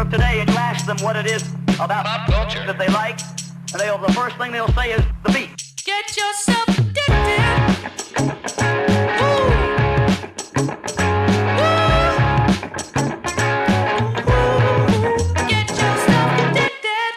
of today and you ask them what it is about pop culture that they like, and the first thing they'll say is the beat. Get yourself addicted. Woo. Woo. Get yourself addicted.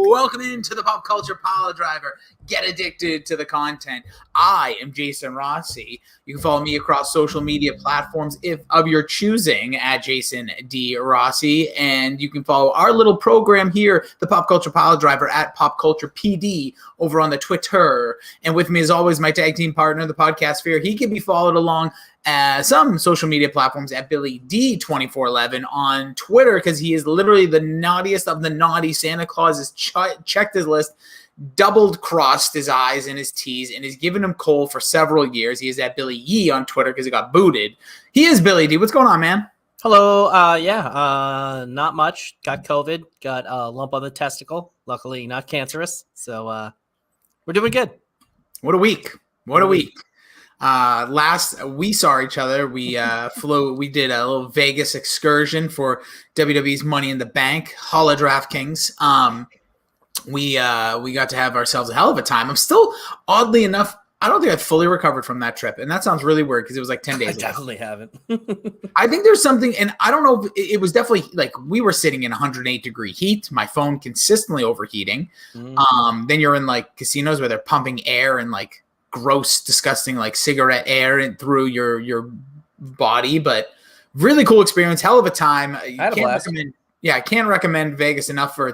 Welcome into the Pop Culture Piledriver. Get addicted to the content. I am Jason Rossi. You can follow me across social media platforms if of your choosing at Jason D Rossi, and you can follow our little program here, the Pop Culture Piledriver, at Pop Culture PD over on the Twitter. And with me, as always, my tag team partner, the podcast sphere. He can be followed along some social media platforms at Billy D 2411 on Twitter, because he is literally the naughtiest of the naughty. Santa Claus has checked his list, doubled crossed his I's and his T's, and has given him coal for several years. He is at Billy Yee on Twitter because he got booted. He is Billy D. What's going on, man? Hello. Not much. Got COVID. Got a lump on the testicle. Luckily, not cancerous. So we're doing good. What a week. What a week. Last we saw each other, we did a little Vegas excursion for WWE's Money in the Bank, Holla DraftKings. We got to have ourselves a hell of a time. I'm still, oddly enough, I don't think I fully recovered from that trip, and that sounds really weird because it was like 10 days I ago. definitely haven't. I think there's something, and I don't know, it was definitely like we were sitting in 108-degree heat, my phone consistently overheating. Then you're in like casinos where they're pumping air and like gross, disgusting, like cigarette air and through your body, but really cool experience, hell of a time. I can't recommend Vegas enough for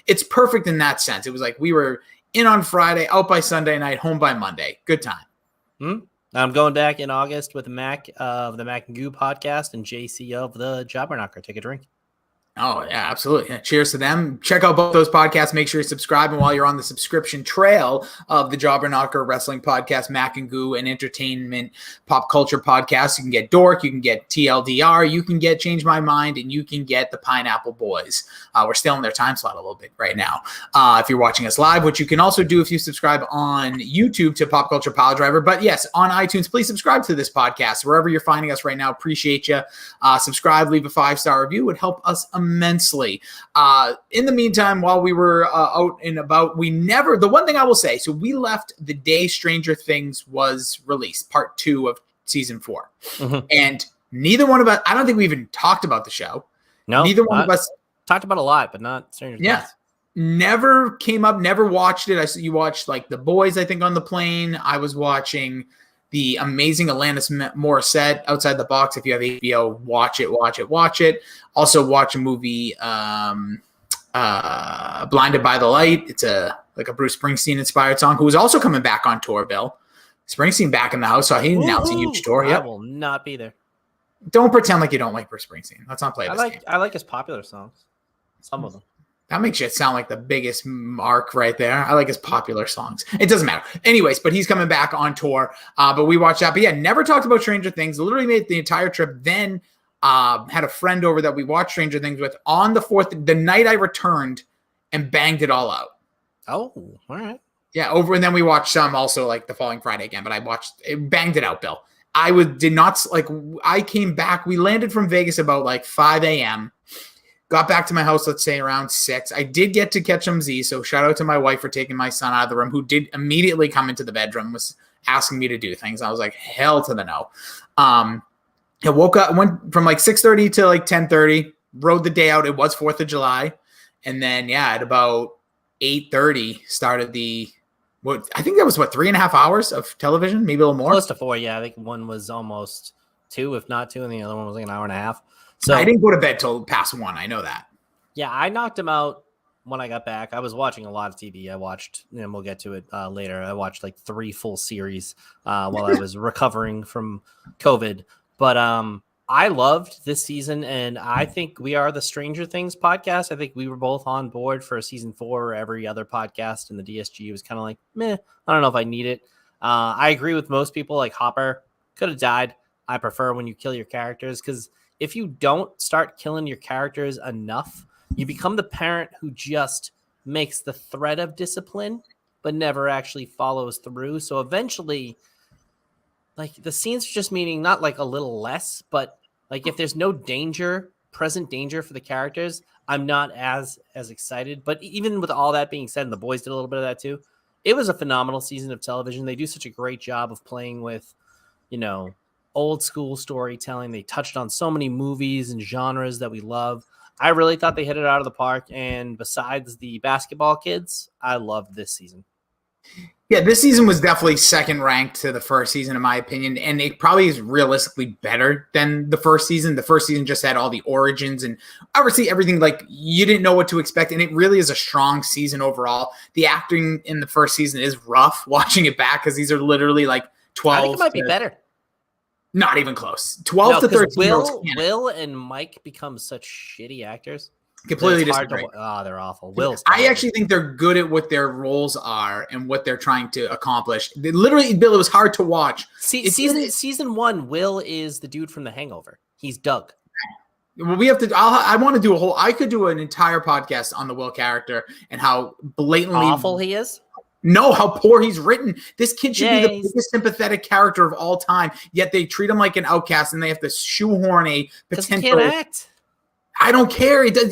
it's perfect in that sense. It was like we were in on Friday, out by Sunday night, home by Monday. Good time. I'm going back in August with Mac of the Mac and Goo podcast and JC of the Jobber Knocker. Take a drink. Oh, yeah, absolutely. Yeah, cheers to them. Check out both those podcasts. Make sure you subscribe. And while you're on the subscription trail of the Jobber Knocker Wrestling Podcast, Mac and Goo, and Entertainment Pop Culture Podcast, you can get Dork, you can get TLDR, you can get Change My Mind, and you can get the Pineapple Boys. We're still in their time slot a little bit right now. If you're watching us live, which you can also do if you subscribe on YouTube to Pop Culture Piledriver. But yes, on iTunes, please subscribe to this podcast. Wherever you're finding us right now, appreciate you. Subscribe, leave a 5-star review. It would help us immensely. In the meantime, while we were out and about, the one thing I will say, so we left the day Stranger Things was released, part 2 of season 4. And neither one of us, I don't think we even talked about the show. No, neither one of us talked about a lot, but not Stranger Things. Yeah. Never came up, never watched it. You watched like The Boys, I think, on the plane. I was watching the amazing Alanis Morissette, Outside the Box. If you have HBO, watch it. Also watch a movie, Blinded by the Light. It's a Bruce Springsteen inspired song, who is also coming back on tour, Bill. Springsteen back in the house, so he announced a huge tour. I will not be there. Don't pretend like you don't like Bruce Springsteen. Let's not play this game. I like his popular songs. Some of them. That makes it sound like the biggest mark right there. I like his popular songs. It doesn't matter. Anyways, but he's coming back on tour. But we watched that. But yeah, never talked about Stranger Things. Literally made the entire trip. Then had a friend over that we watched Stranger Things with on the 4th, the night I returned, and banged it all out. Oh, all right. Yeah, over. And then we watched some also like the following Friday again. But banged it out, Bill. I came back. We landed from Vegas about like 5 a.m. Got back to my house, let's say around 6. I did get to catch some Z, so shout out to my wife for taking my son out of the room, who did immediately come into the bedroom, was asking me to do things. I was like, hell to the no. I woke up, went from like 6:30 to like 10:30, rode the day out. It was 4th of July. And then, at about 8:30 started I think that was 3.5 hours of television, maybe a little more. Close to 4, yeah. I think one was almost 2, if not 2, and the other one was like an hour and a half. So I didn't go to bed till past 1. I know that. Yeah, I knocked him out when I got back. I was watching a lot of TV. I watched, and we'll get to it later. I watched like 3 full series while I was recovering from COVID. But I loved this season, and I think we are the Stranger Things podcast. I think we were both on board for season 4. Every other podcast in the DSG was kind of like, meh, I don't know if I need it. I agree with most people. Like Hopper could have died. I prefer when you kill your characters, because if you don't start killing your characters enough, you become the parent who just makes the threat of discipline but never actually follows through. So eventually, like the scenes are just meaning not like a little less, but like if there's no present danger for the characters, I'm not as excited. But even with all that being said, and the boys did a little bit of that too, it was a phenomenal season of television. They do such a great job of playing with, old school storytelling. They touched on so many movies and genres that we love. I really thought they hit it out of the park. And besides the basketball kids, I loved this season. Yeah, this season was definitely second ranked to the first season, in my opinion, and it probably is realistically better than the first season. The first season just had all the origins and obviously everything, like you didn't know what to expect, and it really is a strong season overall. The acting in the first season is rough watching it back because these are literally like 12. I think it might be better. Not even close. 12 to 13. Will and Mike become such shitty actors. Completely disagree. They're awful. I actually think they're good at what their roles are and what they're trying to accomplish. Literally, Bill, it was hard to watch. Season 1, Will is the dude from The Hangover. He's Doug. Well, we have to. I want to do I could do an entire podcast on the Will character and how blatantly awful he is. No, how poor he's written. This kid should be the biggest sympathetic character of all time. Yet they treat him like an outcast, and they have to shoehorn a potential. He can't act. I don't care. It does,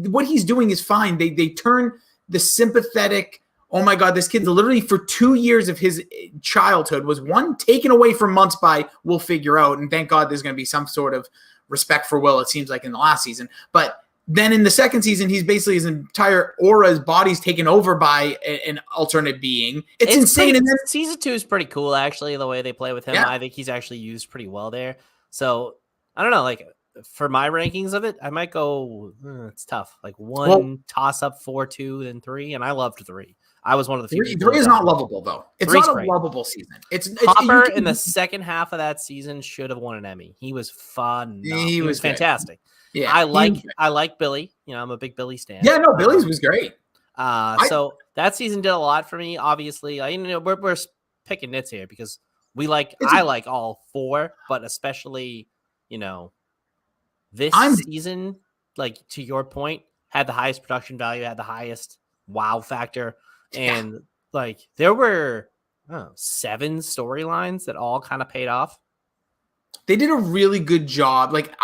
what he's doing is fine. They turn the sympathetic. Oh my God, this kid's literally for 2 years of his childhood was taken away for months by We'll Figure Out, and thank God there's going to be some sort of respect for Will. It seems like in the last season, but then in the second season, he's basically his entire aura, his body's taken over by an alternate being. It's insane. And then season 2 is pretty cool, actually, the way they play with him. Yeah. I think he's actually used pretty well there. So I don't know, like for my rankings of it, I might go. It's tough. Like 1 toss up, 4, 2, then 3, and I loved 3. I was one of the few. 3 is not lovable though. It's not a lovable season. It's Hopper in the second half of that season should have won an Emmy. He was fun. He was fantastic. Yeah, I like Billy. I'm a big Billy stan. Yeah, no, Billy's was great. So that season did a lot for me. Obviously, we're picking nits here because I like all 4, but especially this season, like to your point, had the highest production value, had the highest wow factor, and like there were 7 storylines that all kind of paid off. They did a really good job. Like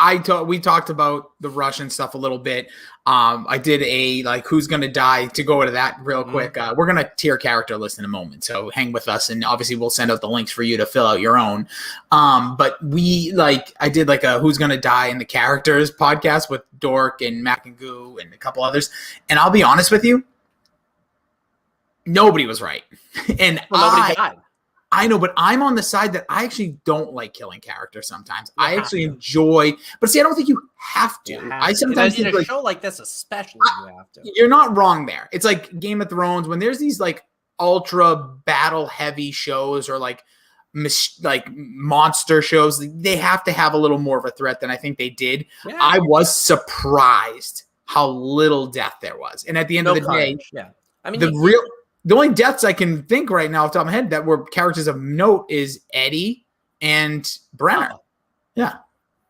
we talked about the Russian stuff a little bit. I did a who's gonna die to go into that real quick. We're gonna tier character list in a moment, so hang with us, and obviously we'll send out the links for you to fill out your own. But I did a who's gonna die in the characters podcast with Dork and Mac and Goo and a couple others. And I'll be honest with you, nobody was right, and nobody died. I know, but I'm on the side that I actually don't like killing characters sometimes. I actually enjoy, but see, I don't think you have to. I sometimes think in a show like this, especially, you have to. You're not wrong there. It's like Game of Thrones when there's these ultra battle heavy shows or monster shows. They have to have a little more of a threat than I think they did. Yeah. I was surprised how little death there was, and at the end of the day, I mean the only deaths I can think right now off the top of my head that were characters of note is Eddie and Brenner. Oh. Yeah.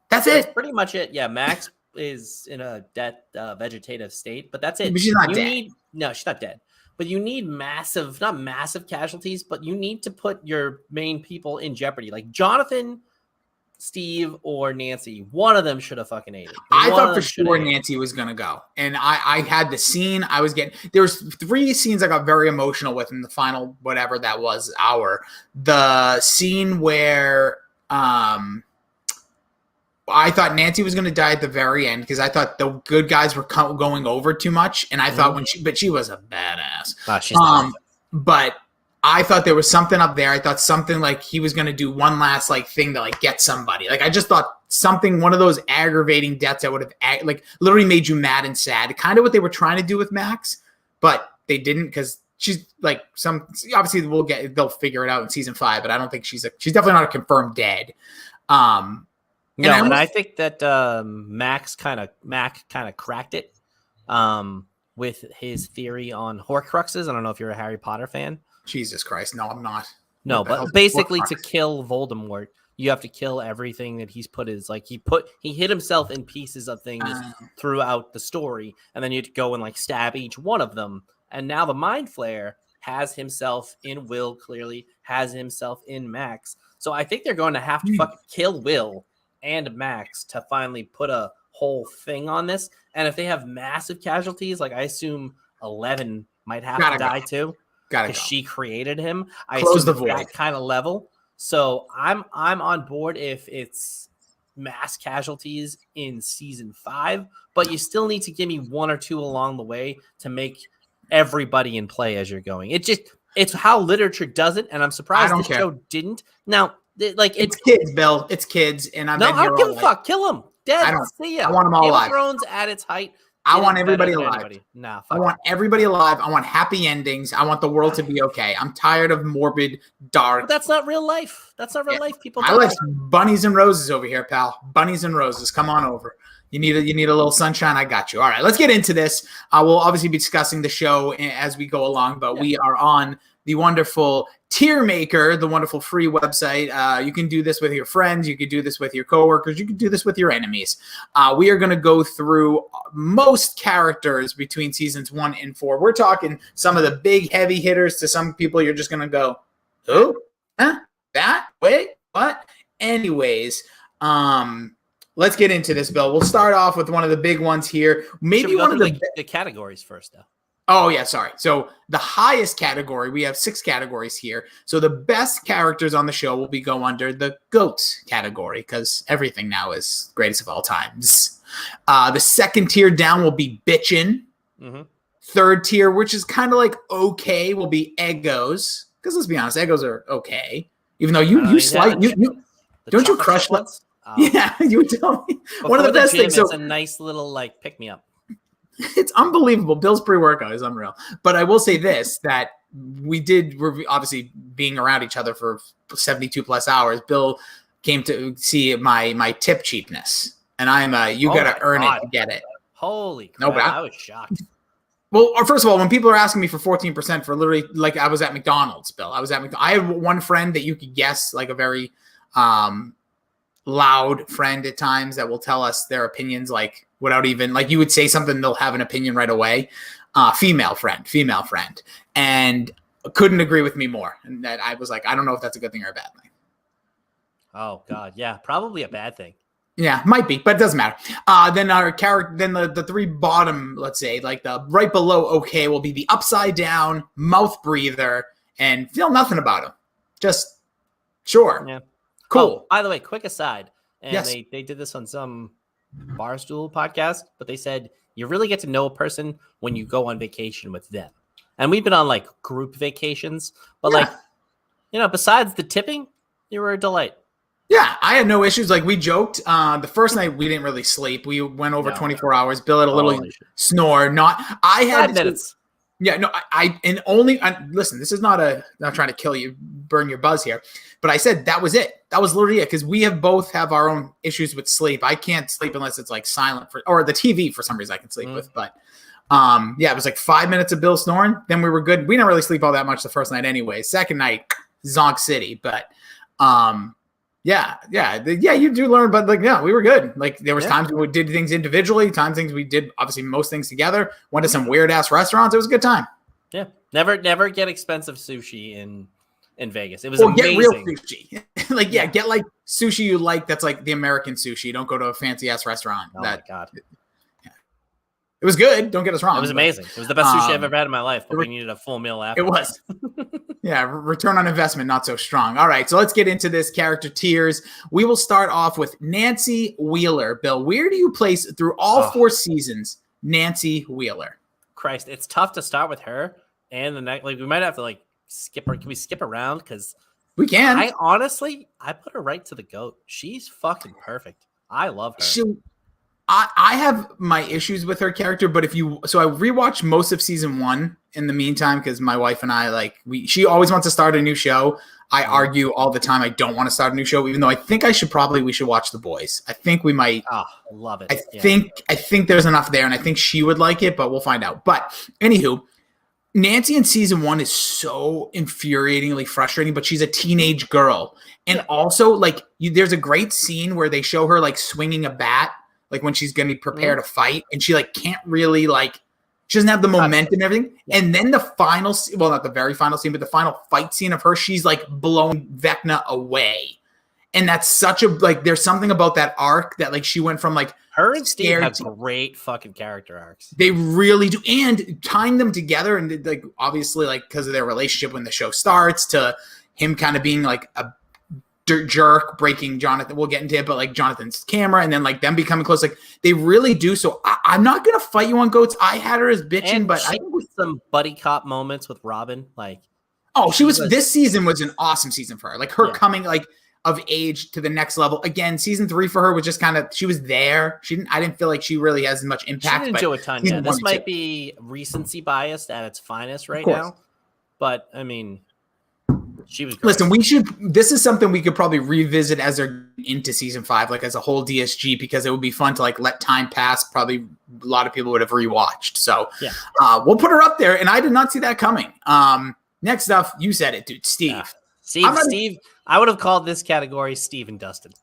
That's it. Pretty much it. Yeah. Max is in a vegetative state, but that's it. But she's not dead. No, she's not dead. But you need not massive casualties, but you need to put your main people in jeopardy. Like Jonathan, Steve, or Nancy, one of them should have fucking ate it. I thought for sure Nancy was going to go. And I had the scene there was 3 scenes I got very emotional with in the final, whatever that was, hour. The scene where I thought Nancy was going to die at the very end because I thought the good guys were going over too much. And I thought but she was a badass. She's not. But I thought there was something up there. I thought something like he was going to do one last thing to get somebody. I just thought something, one of those aggravating deaths that would have literally made you mad and sad. Kind of what they were trying to do with Max, but they didn't because she's obviously they'll figure it out in season 5, but I don't think she's definitely not a confirmed dead. And I think that Mac kind of cracked it with his theory on Horcruxes. I don't know if you're a Harry Potter fan. Jesus Christ. No, I'm not. No, but basically to kill Voldemort, you have to kill everything that he's put he hit himself in pieces of things throughout the story. And then you have to go and stab each one of them. And now the Mind Flayer has himself in Will, clearly has himself in Max. So I think they're going to have to fucking kill Will and Max to finally put a whole thing on this. And if they have massive casualties, like I assume 11 might have to die too, because she created him. I Close assume the void. that kind of level. So I'm on board if it's mass casualties in season 5, but you still need to give me 1 or 2 along the way to make everybody in play as you're going. It's how literature does it, and I'm surprised this show didn't. Now, it's kids, Bill. It's kids, and I don't give a fuck. Kill them. Dead. See ya. I want them all Game alive. of Thrones at its height. I want everybody alive. Nah, I want everybody alive. I want happy endings. I want the world to be okay. I'm tired of morbid, dark. But that's not real life. That's not real life. People. I like bunnies and roses over here, pal. Bunnies and roses. Come on over. You need a little sunshine. I got you. All right, let's get into this. We'll obviously be discussing the show as we go along, but we are on the wonderful Tier Maker, the wonderful free website. You can do this with your friends. You can do this with your coworkers. You can do this with your enemies. We are going to go through most characters between seasons 1 and 4. We're talking some of the big heavy hitters to some people. You're just going to go, who? Huh? That? Wait, what? Anyways, let's get into this, Bill. We'll start off with one of the big ones here. Maybe one of the categories first, though. Oh, yeah, sorry. So the highest category, we have 6 categories here. So the best characters on the show will go under the GOATs category because everything now is greatest of all times. The second tier down will be bitchin'. Mm-hmm. Third tier, which is kind of like okay, will be egos. Because let's be honest, egos are okay. Even though you slight, don't you crush ones? Yeah, you would tell me. One of the best things. It's a nice little pick me up. It's unbelievable. Bill's pre-workout is unreal. But I will say this, that we're obviously being around each other for 72 plus hours. Bill came to see my tip cheapness. And you got to earn it to get it. Holy crap. I was shocked. Well, first of all, when people are asking me for 14% for literally, like I was at McDonald's, Bill. I have one friend that you could guess, like a very loud friend at times that will tell us their opinions, like without even, like you would say something, they'll have an opinion right away. Female friend, and couldn't agree with me more. And that I was like, I don't know if that's a good thing or a bad thing. Oh God, yeah, probably a bad thing. Yeah, might be, but it doesn't matter. Then our character, then the 3 bottom, let's say, like the right below okay, will be the upside down mouth breather and feel nothing about him. Just sure. Yeah. Cool. Oh, by the way, quick aside, and yes. they did this on some Barstool podcast, but they said you really get to know a person when you go on vacation with them. And we've been on like group vacations, but besides the tipping, you were a delight. Yeah, I had no issues. Like we joked, the first night we didn't really sleep. We went over 24 hours. Bill had a little snore. I had 5 minutes. Yeah, no, listen, this is not trying to kill you, burn your buzz here, but I said that was it. That was literally it because we both have our own issues with sleep. I can't sleep unless it's like silent or the TV for some reason I can sleep with. But it was like 5 minutes of Bill snoring. Then we were good. We didn't really sleep all that much the first night anyway. Second night, Zonk City, but you do learn, but we were good. Like there was times we did things individually, things we did obviously most things together. Went to some weird ass restaurants. It was a good time. Yeah, never get expensive sushi in Vegas. It was amazing. Get real sushi. Get like sushi you like. That's like the American sushi. Don't go to a fancy ass restaurant. Oh my God. It was good. Don't get us wrong. It was amazing. It was the best sushi I've ever had in my life, but we needed a full meal after. It was. Yeah, return on investment, not so strong. All right, so let's get into this character tiers. We will start off with Nancy Wheeler. Bill, where do you place through all 4 seasons Nancy Wheeler? Christ, it's tough to start with her and the next. Like we might have to skip her. Can we skip around? Because we can. I honestly put her right to the GOAT. She's fucking perfect. I love her. I have my issues with her character, but I rewatched most of season 1 in the meantime because my wife and I she always wants to start a new show. I argue all the time I don't want to start a new show, even though I think we should watch The Boys. I think we might. Oh, love it. I think there's enough there, and I think she would like it, but we'll find out. But anywho, Nancy in season 1 is so infuriatingly frustrating, but she's a teenage girl, and also there's a great scene where they show her swinging a bat. Like when she's going to prepare to fight and she can't really She doesn't have the momentum and everything. Yeah. And then the final, well, not the very final scene, but the final fight scene of her, she's like blowing Vecna away. And that's such a, like, there's something about that arc that like she went from like, Her and Steve have to, great fucking character arcs. they really do. And tying them together and like, obviously like because of their relationship when the show starts to him kind of being like a jerk breaking Jonathan, we'll get into it, but like Jonathan's camera and then like them becoming close, like they really do. So I'm not gonna fight you on goats. I had her as bitching, And but she with some buddy cop moments with Robin, like she was this season was an awesome season for her, like her coming like of age to the next level. Again, season 3 for her was just kind of, she was there. I didn't feel like she really has as much impact. She didn't do a ton. Yeah, this might be recency biased at its finest right now, but I mean, she was great. Listen, this is something we could probably revisit as they're into season 5, like as a whole DSG, because it would be fun to like let time pass. Probably a lot of people would have rewatched. So we'll put her up there. And I did not see that coming. Next up, you said it, dude, Steve. Steve, I would have called this category Steve and Dustin.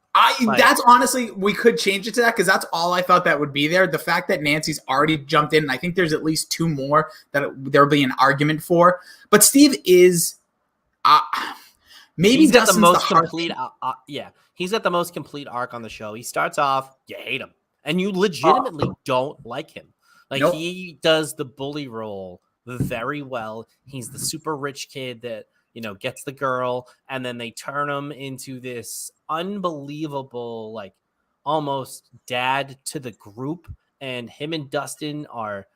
That's honestly, we could change it to that because that's all I thought that would be there. The fact that Nancy's already jumped in, and I think there's at least 2 more that there'll be an argument for. But Steve is... maybe he's got Dustin's the most complete he's got the most complete arc on the show. He starts off, you hate him and you legitimately don't like him. Like he does the bully role very well. He's the super rich kid that, you know, gets the girl, and then they turn him into this unbelievable, like almost dad to the group. And him and Dustin are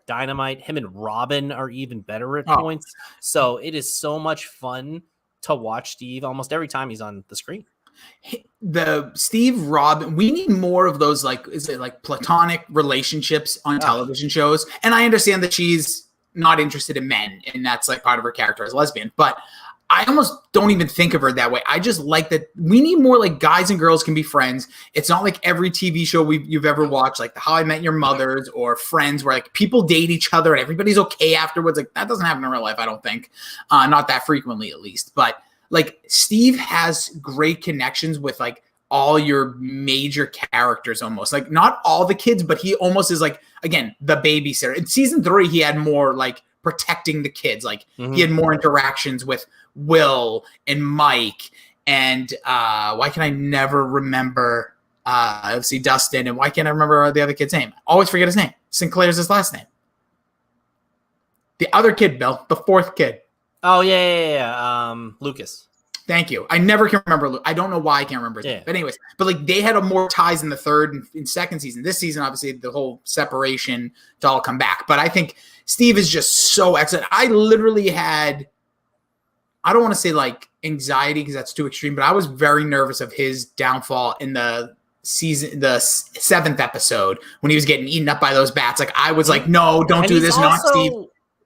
dynamite. Him and Robin are even better at points. So it is so much fun to watch Steve almost every time he's on the screen. The Steve Robin, we need more of those, like, is it like platonic relationships on television shows? And I understand that she's not interested in men, and that's like part of her character as a lesbian, but I almost don't even think of her that way. I just like that we need more like guys and girls can be friends. It's not like every TV show you've ever watched, like the How I Met Your Mothers or Friends, where like people date each other and everybody's okay afterwards. Like that doesn't happen in real life, I don't think. Not that frequently, at least. But like Steve has great connections with like all your major characters almost. Like not all the kids, but he almost is like, again, the babysitter. In season 3, he had more like protecting the kids. Like he had more interactions with Will and Mike and why can I never remember let's see, Dustin, and why can't I remember the other kid's name? Always forget his name. Sinclair's his last name. The other kid, Bill, the 4th kid. Oh yeah. Lucas. Thank you. I never can remember. I don't know why I can't remember his name. But anyways, but like they had more ties in the 3rd and 2nd season. This season, obviously, the whole separation to all come back. But I think Steve is just so excellent. I literally had, I don't want to say like anxiety because that's too extreme, but I was very nervous of his downfall in the 7th episode when he was getting eaten up by those bats. Like I was like, no, don't do this. Not Steve.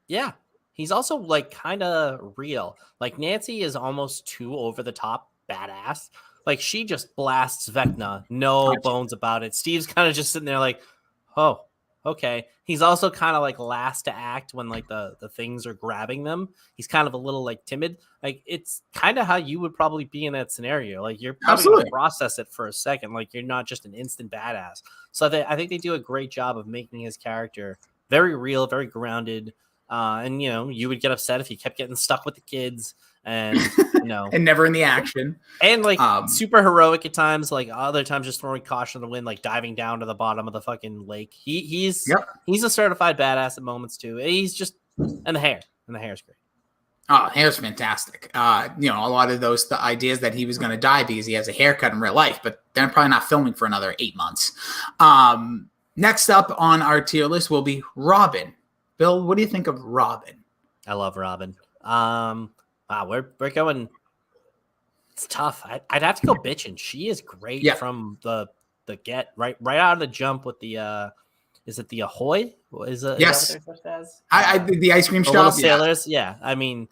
Yeah. He's also like kind of real. Like Nancy is almost too over the top badass. Like she just blasts Vecna, no bones about it. Steve's kind of just sitting there like, oh, okay. He's also kind of like last to act when like the things are grabbing them. He's kind of a little like timid. Like it's kind of how you would probably be in that scenario. Like you're probably going to process it for a second. Like you're not just an instant badass. So I think they do a great job of making his character very real, very grounded. And, you know, you would get upset if he kept getting stuck with the kids and, you know, and never in the action and like super heroic at times, like other times just throwing caution to the wind, like diving down to the bottom of the fucking lake. He's a certified badass at moments too. He's just, and the hair's great. Oh, hair's fantastic. You know, a lot of the ideas that he was going to die because he has a haircut in real life, but they're probably not filming for another 8 months. Next up on our tier list will be Robin. Bill, what do you think of Robin? I love Robin. We're going. It's tough. I'd have to go bitchin'. She is great from the get right out of the jump with the. Is it the Ahoy? Is it? Yes. Is that what they're supposed as? The ice cream shop. Little sailors. Yeah. I mean,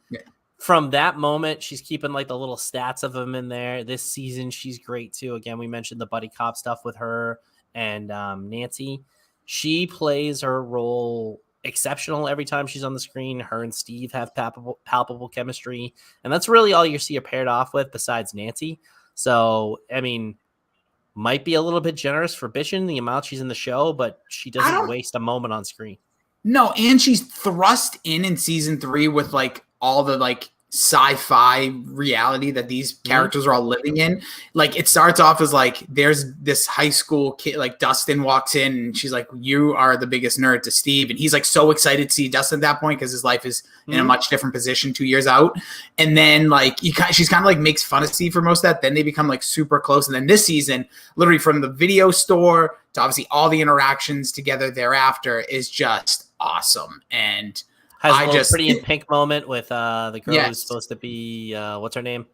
from that moment, she's keeping like the little stats of them in there. This season, she's great too. Again, we mentioned the buddy cop stuff with her and Nancy. She plays her role exceptional every time she's on the screen. Her and Steve have palpable chemistry, and that's really all you see her paired off with besides Nancy. So I mean, might be a little bit generous for bitching the amount she's in the show, but she doesn't waste a moment on screen. No, and she's thrust in season 3 with like all the like sci-fi reality that these characters are all living in. Like it starts off as like there's this high school kid, like Dustin walks in and she's like, "You are the biggest nerd," to Steve, and he's like so excited to see Dustin at that point because his life is in a much different position 2 years out. And then like she's kind of like makes fun of Steve for most of that. Then they become like super close. And then this season, literally from the video store to obviously all the interactions together thereafter is just awesome. And Has a little pretty in pink moment with the girl Yes. who's supposed to be what's her name?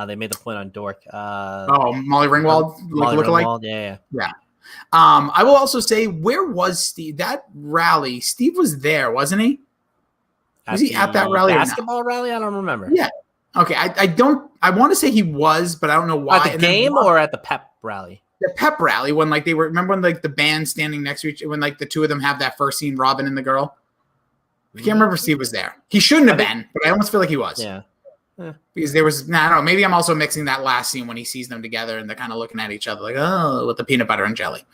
They made the point on Dork. Molly Ringwald, Molly lookalike. Ringwald, yeah. I will also say, where was Steve? That rally, Steve was there, wasn't he? Was he at that rally? Basketball rally? I don't remember. Yeah. Okay. I want to say he was, but I don't know why. At the game or at the pep rally? The pep rally when like they were, remember when like the band standing next to each, when like the two of them have that first scene, Robin and the girl. I can't remember if Steve was there. He shouldn't have been, but I almost feel like he was. Yeah. Because there was, I don't know, maybe I'm also mixing that last scene when he sees them together and they're kind of looking at each other like, oh, with the peanut butter and jelly.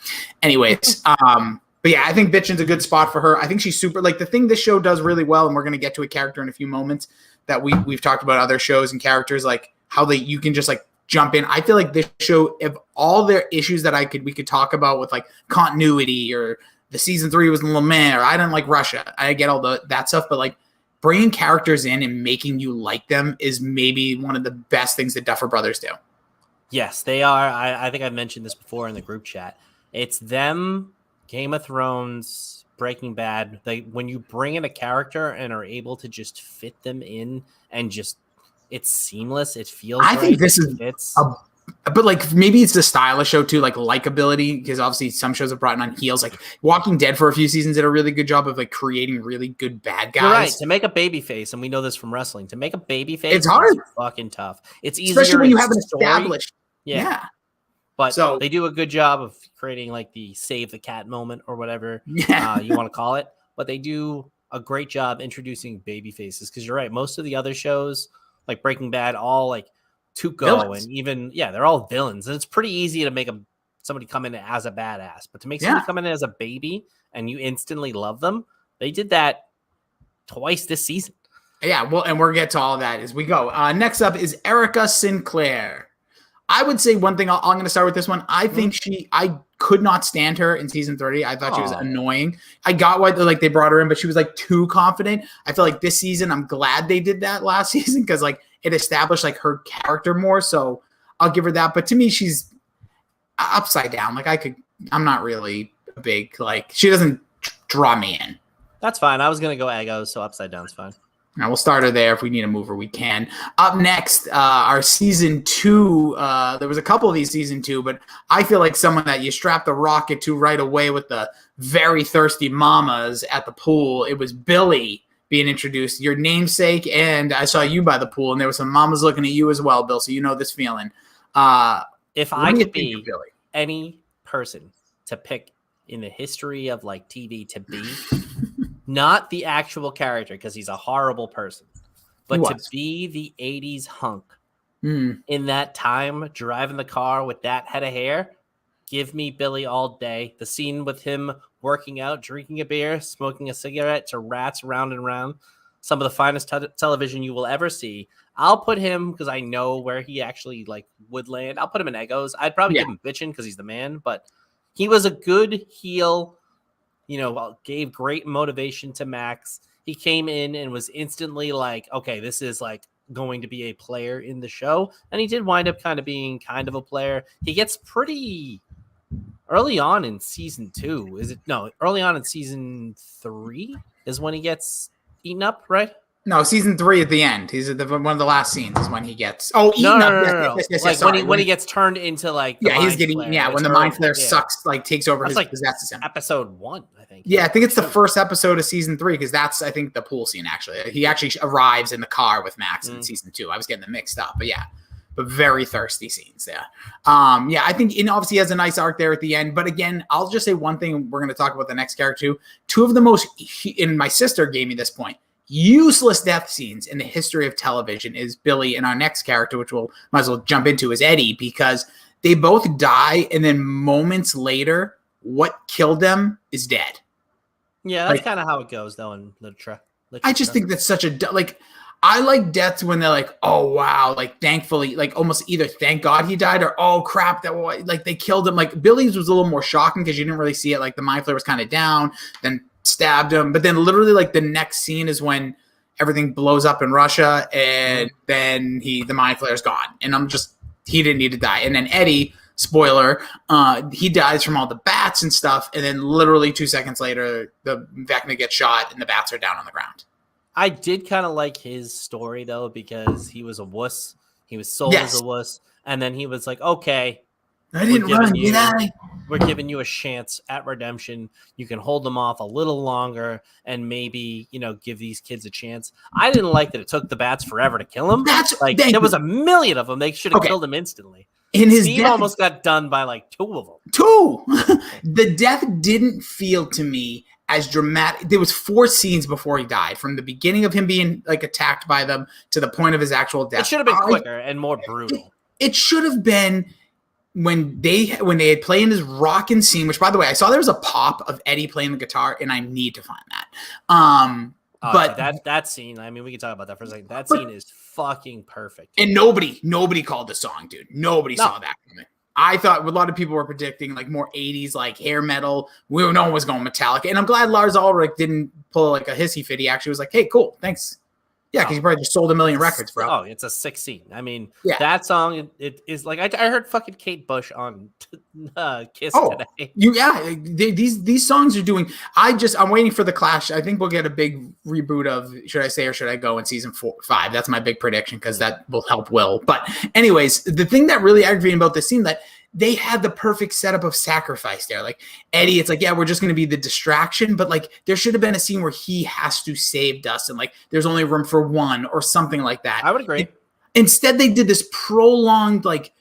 Anyways, but yeah, I think Bitchin's a good spot for her. I think she's super, like the thing this show does really well, and we're going to get to a character in a few moments that we've talked about other shows and characters, like how you can just like jump in. I feel like this show, if all their issues that we could talk about with like continuity or the season 3 was Le Mans, or I didn't like Russia. I get all that stuff, but like bringing characters in and making you like them is maybe one of the best things that Duffer Brothers do. Yes, they are. I think I've mentioned this before in the group chat. It's them, Game of Thrones, Breaking Bad. When you bring in a character and are able to just fit them in and just it's seamless. It feels. I think this is but like maybe it's the style of show too, like likability, because obviously some shows have brought on heels. Like Walking Dead for a few seasons did a really good job of like creating really good bad guys. You're right. To make a baby face, and we know this from wrestling, to make a baby face, it's hard. It's fucking tough. It's easier, especially when you have an established. Yeah. But so they do a good job of creating like the save the cat moment or whatever you want to call it. But they do a great job introducing baby faces, because you're right. Most of the other shows like Breaking Bad, all like Tuco villains. And even they're all villains, and it's pretty easy to make somebody come in as a badass, but to make somebody come in as a baby and you instantly love them, they did that twice this season. Yeah, well, and we'll get to all of that as we go. Next up is Erica Sinclair. I would say one thing. I'm going to start with this one. I think I could not stand her in season 30. I thought she was annoying. I got why they brought her in, but she was like too confident. I feel like this season, I'm glad they did that last season, because like it established like her character more. So I'll give her that. But to me, she's upside down. Like I'm not really a big, like, she doesn't draw me in. That's fine. I was going to go Egos, so upside down's fine. Now we'll start her there. If we need a mover, we can. Up next, our season 2. There was a couple of these season 2, but I feel like someone that you strap the rocket to right away with the very thirsty mamas at the pool. It was Billy being introduced, your namesake, and I saw you by the pool, and there were some mamas looking at you as well, Bill. So you know this feeling. If I could be any person to pick in the history of like TV to be. Not the actual character, because he's a horrible person, but to be the 80s hunk in that time, driving the car with that head of hair, give me Billy all day. The scene with him working out, drinking a beer, smoking a cigarette to rats round and round, some of the finest television you will ever see. I'll put him, because I know where he actually like would land. I'll put him in Egos. I'd probably give him Bitchin' because he's the man, but he was a good heel. Gave great motivation to Max. He came in and was instantly like, okay, this is like going to be a player in the show. And he did wind up kind of being kind of a player. He gets pretty early on in season 2. Early on in season 3 is when he gets eaten up, right? No, season 3 at the end. He's at one of the last scenes is when he gets eaten up. No. Yes, like when he gets turned into like he's getting eaten. Yeah, when the mind flare sucks, like takes over his possesses him. Episode 1, I think. Yeah, I think it's the first episode of season 3, because that's I think the pool scene actually. He actually arrives in the car with Max in season 2. I was getting them mixed up, but very thirsty scenes there. I think obviously he has a nice arc there at the end. But again, I'll just say one thing. We're going to talk about the next character too. Two of the most, and my sister gave me this point, useless death scenes in the history of television is Billy, and our next character, which we'll might as well jump into, is Eddie, because they both die, and then moments later, what killed them is dead. Yeah, that's kind of how it goes, though, in literature. I just think that's such a like. I like deaths when they're like, oh wow, like thankfully, like almost either thank God he died or oh crap that like they killed him. Like Billy's was a little more shocking because you didn't really see it. Like the mind flayer was kind of down, then stabbed him, but then literally like the next scene is when everything blows up in Russia, and then the mind flayer's gone, and he didn't need to die. And then Eddie, spoiler, he dies from all the bats and stuff, and then literally 2 seconds later, the Vecna gets shot and the bats are down on the ground. I did kind of like his story though, because he was a wuss. He was sold as a wuss, and then he was like, "Okay, I didn't run. We're giving you a chance at redemption. You can hold them off a little longer, and maybe give these kids a chance." I didn't like that it took the bats forever to kill him. There was a million of them. They should have killed him instantly. In his Steve death, almost got done by like 2 of them. 2. The death didn't feel to me as dramatic. There was 4 scenes before he died, from the beginning of him being like attacked by them to the point of his actual death. It should have been quicker and more brutal. It should have been when they had playing this rockin' scene, which by the way, I saw there was a pop of Eddie playing the guitar, and I need to find that. But that scene, I mean, we can talk about that for a second. That scene is fucking perfect. And nobody called the song, dude. Nobody saw that coming. I thought a lot of people were predicting like more 80s like hair metal. No one was going Metallica. And I'm glad Lars Ulrich didn't pull like a hissy fit. He actually was like, hey, cool, thanks. Yeah, because he probably just sold 1 million records, bro. Oh, it's a 6 scene. I mean, that song, it is like, I heard fucking Kate Bush on Kiss today. These songs are doing, I'm waiting for the Clash. I think we'll get a big reboot of Should I Say or Should I Go in season 5. That's my big prediction because that will help Will. But anyways, the thing that really aggravated about this scene, that they had the perfect setup of sacrifice there. Like Eddie, it's like, yeah, we're just going to be the distraction, but like there should have been a scene where he has to save Dustin. Like there's only room for one or something like that. I would agree. Instead, they did this prolonged, like,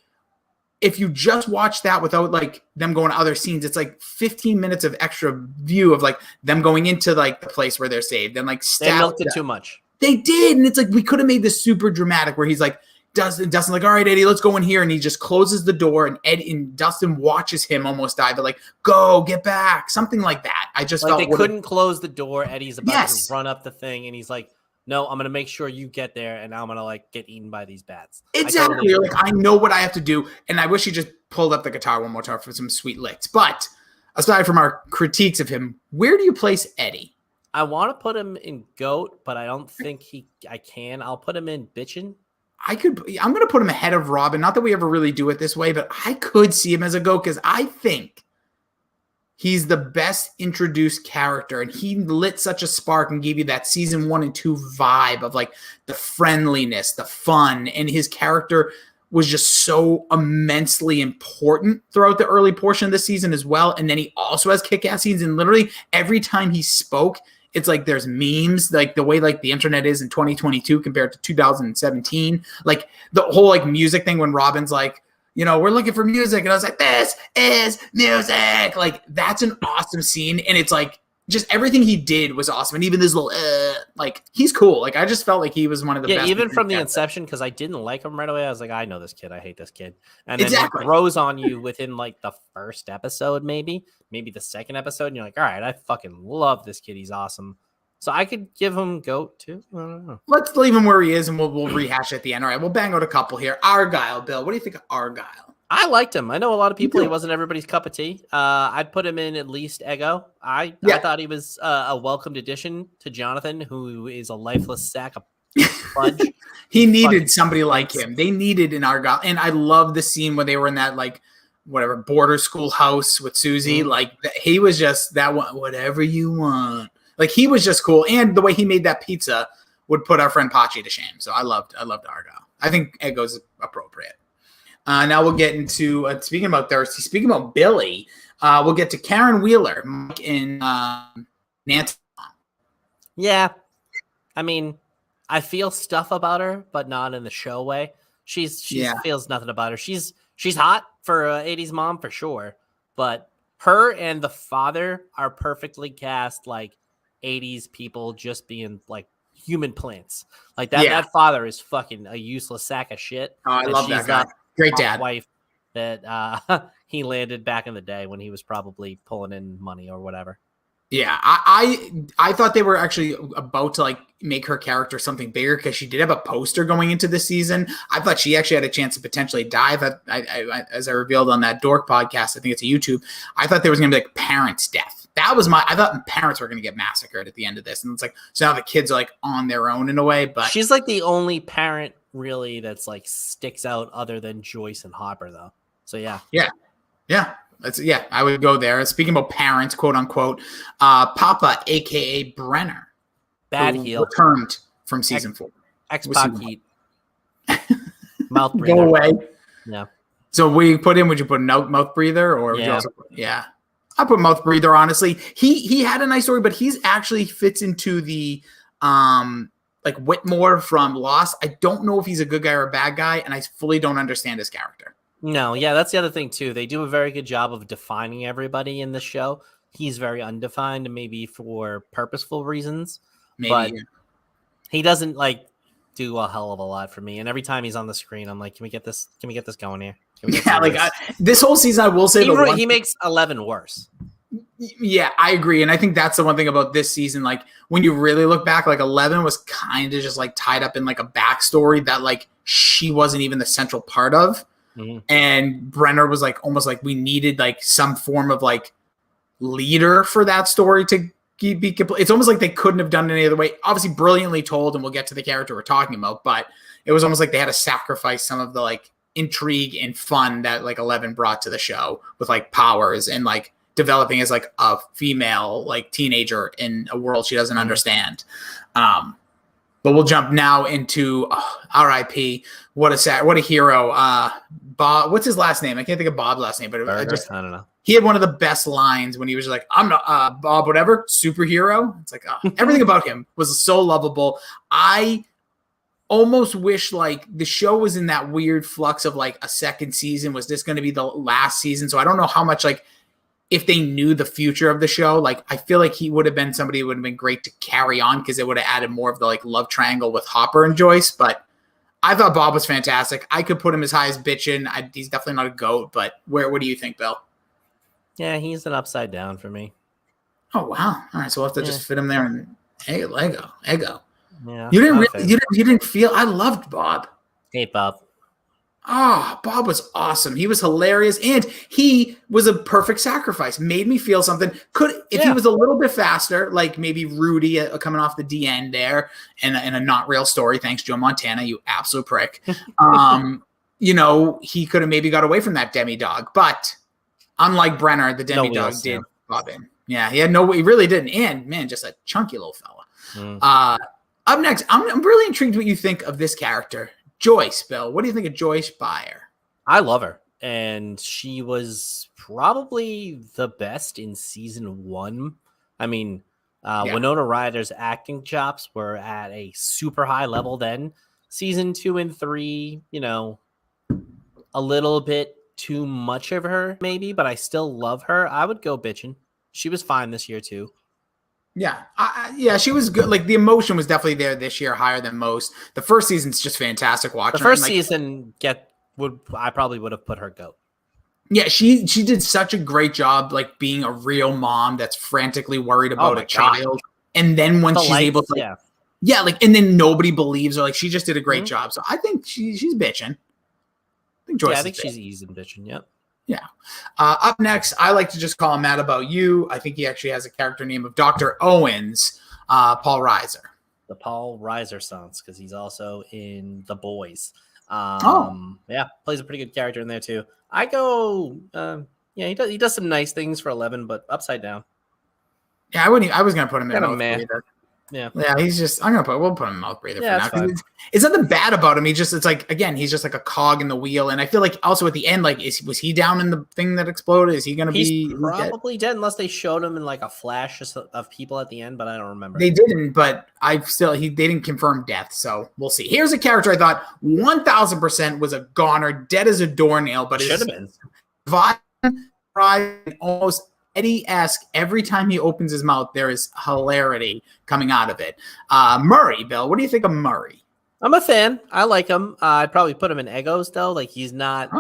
if you just watch that without like them going to other scenes, it's like 15 minutes of extra view of like them going into like the place where they're saved and like they milked it too much. They did, and it's like we could have made this super dramatic where he's like, Dustin's like, all right, Eddie, let's go in here. And he just closes the door, and Dustin watches him almost die. But like, go, get back. Something like that. I just like felt they couldn't close the door. Eddie's about to run up the thing, and he's like, no, I'm going to make sure you get there, and I'm going to like get eaten by these bats. Exactly. I know what I have to do. And I wish he just pulled up the guitar one more time for some sweet licks. But aside from our critiques of him, where do you place Eddie? I want to put him in GOAT, but I don't think I can. I'll put him in Bitchin'. I'm going to put him ahead of Robin. Not that we ever really do it this way, but I could see him as a GOAT because I think he's the best introduced character, and he lit such a spark and gave you that season 1 and 2 vibe of like the friendliness, the fun, and his character was just so immensely important throughout the early portion of the season as well. And then he also has kick-ass scenes, and literally every time he spoke, it's like there's memes, like the way like the internet is in 2022 compared to 2017. Like the whole like music thing when Robin's like, we're looking for music. And I was like, this is music. Like that's an awesome scene. And it's like just everything he did was awesome. And even this little, like he's cool. Like I just felt like he was one of the best. Yeah, even from the inception, because I didn't like him right away. I was like, I know this kid. I hate this kid. And then he grows on you within like the first episode, maybe the second episode. And you're like, all right, I fucking love this kid. He's awesome. So I could give him GOAT too. I don't know. Let's leave him where he is, and we'll rehash at the end. All right, we'll bang out a couple here. Argyle, Bill. What do you think of Argyle? I liked him. I know a lot of people, he wasn't everybody's cup of tea. I'd put him in at least Ego. I thought he was a welcomed addition to Jonathan, who is a lifeless sack of fudge. He needed somebody like him. They needed an Argyle. And I love the scene when they were in that, like, whatever, border school house with Susie. Mm-hmm. Like, he was just that one, whatever you want. Like, he was just cool. And the way he made that pizza would put our friend Pachi to shame. So I loved Argyle. I think Ego's appropriate. Now we'll get into, speaking about Thirsty, speaking about Billy, we'll get to Karen Wheeler, Mike and Nancy. Yeah. I mean, I feel stuff about her, but not in the show way. She feels nothing about her. She's hot for an 80s mom for sure, but her and the father are perfectly cast like 80s people just being like human plants. Like that father is fucking a useless sack of shit. Oh, I love that guy. Great dad. Wife that he landed back in the day when he was probably pulling in money or whatever. Yeah, I thought they were actually about to like make her character something bigger because she did have a poster going into the season. I thought she actually had a chance to potentially die. As I revealed on that Dork podcast, I think it's a YouTube. I thought there was going to be like parents' death. I thought parents were going to get massacred at the end of this, and it's like so now the kids are like on their own in a way. But She's like the only parent really that's like sticks out other than Joyce and Hopper, though. So yeah. yeah. I would go there. Speaking about parents, quote unquote, Papa, aka Brenner, Bad who heel. returned from season 4. X-Pac heat. Mouth breather. Go away. Yeah. So would you put a mouth breather, or would you Yeah. also I put mouth breather, honestly. He had a nice story, but he's actually fits into the like Whitmore from Lost. I don't know if he's a good guy or a bad guy, and I fully don't understand his character. No, yeah, that's the other thing too. They do a very good job of defining everybody in the show. He's very undefined, maybe for purposeful reasons, but he doesn't like do a hell of a lot for me. And every time he's on the screen, I'm like, can we get this going here? Can we get through this? This whole season, I will say he makes 11 worse. Yeah, I agree. And I think that's the one thing about this season. Like when you really look back, like 11 was kind of just like tied up in like a backstory that like she wasn't even the central part of. Mm-hmm. And Brenner was like almost like we needed like some form of like leader for that story to be complete. It's almost like they couldn't have done it any other way. Obviously brilliantly told, and we'll get to the character we're talking about, but it was almost like they had to sacrifice some of the like intrigue and fun that like 11 brought to the show with like powers and like developing as like a female like teenager in a world she doesn't understand. But we'll jump now into R.I.P. What a hero. Bob, what's his last name? I can't think of Bob's last name, but I don't know. He had one of the best lines when he was like, I'm not Bob, whatever, superhero. It's like everything about him was so lovable. I almost wish like the show was in that weird flux of like a second season. Was this going to be the last season? So I don't know how much like if they knew the future of the show, like I feel like he would have been somebody who would have been great to carry on because it would have added more of the like love triangle with Hopper and Joyce. But I thought Bob was fantastic. I could put him as high as bitchin'. He's definitely not a GOAT, but what do you think, Bill? Yeah, he's an upside down for me. Oh wow! All right, so we'll have to just fit him there and Lego. Yeah, you didn't feel. I loved Bob. Hate Bob. Oh, Bob was awesome. He was hilarious, and he was a perfect sacrifice. Made me feel something. If he was a little bit faster, like maybe Rudy coming off the D end there, and a not real story. Thanks, Joe Montana, you absolute prick. He could have maybe got away from that demidog, but unlike Brenner, the demidog did Bob in. Yeah, he really didn't. And man, just a chunky little fella. Up next, I'm really intrigued what you think of this character. Joyce, Bill, what do you think of Joyce Byer? I love her, and she was probably the best in season 1. I mean, Winona Ryder's acting chops were at a super high level then. Season 2 and 3, a little bit too much of her, maybe, but I still love her. I would go bitching. She was fine this year, too. Yeah, she was good. Like the emotion was definitely there this year, higher than most. The first season's just fantastic watching. The first season I probably would have put her GOAT. Yeah, she did such a great job, like being a real mom that's frantically worried about a child, and then when she's able to, and then nobody believes her. Like she just did a great job. So I think she's bitching. I think Joyce. Yeah, I think she's easy bitching. Yep. Yeah. Up next, I like to just call him Mad About You. I think he actually has a character name of Dr. Owens, Paul Reiser. The Paul Reiser sons, because he's also in The Boys. Yeah, plays a pretty good character in there too. I go, he does some nice things for 11, but upside down. Yeah, I was gonna put him in mouth breather. Yeah, he's just. We'll put him in mouth breather for now. It's nothing bad about him. It's like again, he's just like a cog in the wheel. And I feel like also at the end, like, was he down in the thing that exploded? Is he gonna be probably dead unless they showed him in like a flash of people at the end? But I don't remember. They didn't, but they didn't confirm death, so we'll see. Here's a character I thought 1,000% was a goner, dead as a doornail, but should have been. Almost Eddie-esque. Every time he opens his mouth, there is hilarity coming out of it. Murray, Bill, what do you think of Murray? I'm a fan. I like him. I'd probably put him in Egos though. Like he's not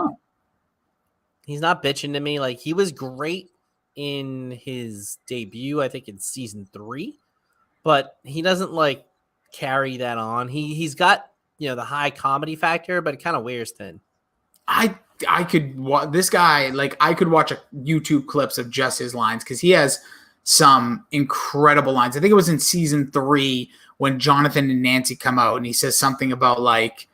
bitching to me. Like he was great in his debut, I think in season 3, but he doesn't like carry that on. He's got, the high comedy factor, but it kind of wears thin. I could this guy, like, I could watch YouTube clips of just his lines because he has some incredible lines. I think it was in season 3 when Jonathan and Nancy come out and he says something about like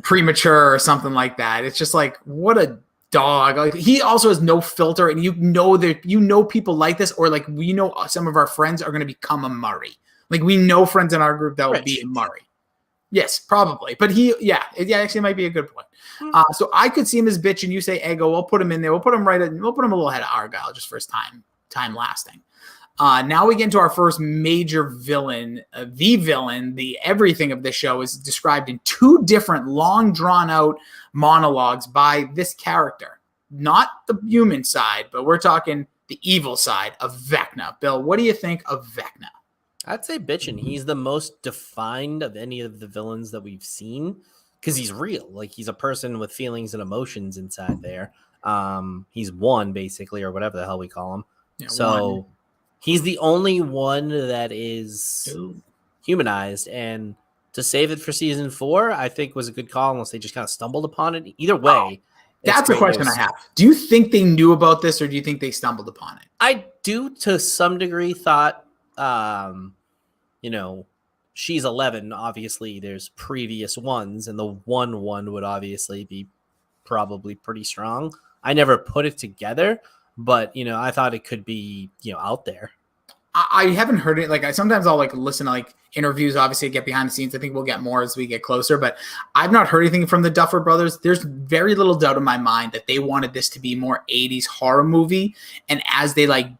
premature or something like that. It's just like, what a dog. Like, he also has no filter, and that people like this, or like we know some of our friends are going to become a Murray. Like, we know friends in our group that will be a Murray. Yes, probably. But it actually might be a good point. So I could see him as bitch, and you say Ego. We'll put him in there. We'll put him we'll put him a little ahead of Argyle just for his time lasting. Now we get into our first major villain. The villain, the everything of this show is described in 2 different long drawn out monologues by this character. Not the human side, but we're talking the evil side of Vecna. Bill, what do you think of Vecna? I'd say bitchin'. He's the most defined of any of the villains that we've seen because he's real. Like, he's a person with feelings and emotions inside there. He's one, basically, or whatever the hell we call him. Yeah, so he's the only one that is humanized. And to save it for season 4, I think was a good call, unless they just kind of stumbled upon it. Either way. That's the question I have. Do you think they knew about this, or do you think they stumbled upon it? I do, to some degree, thought she's 11. Obviously, there's previous ones, and the one would obviously be probably pretty strong. I never put it together, but I thought it could be out there. I haven't heard it. Like, sometimes I'll like listen to like interviews. Obviously, get behind the scenes. I think we'll get more as we get closer, but I've not heard anything from the Duffer Brothers. There's very little doubt in my mind that they wanted this to be more 80s horror movie, and as they like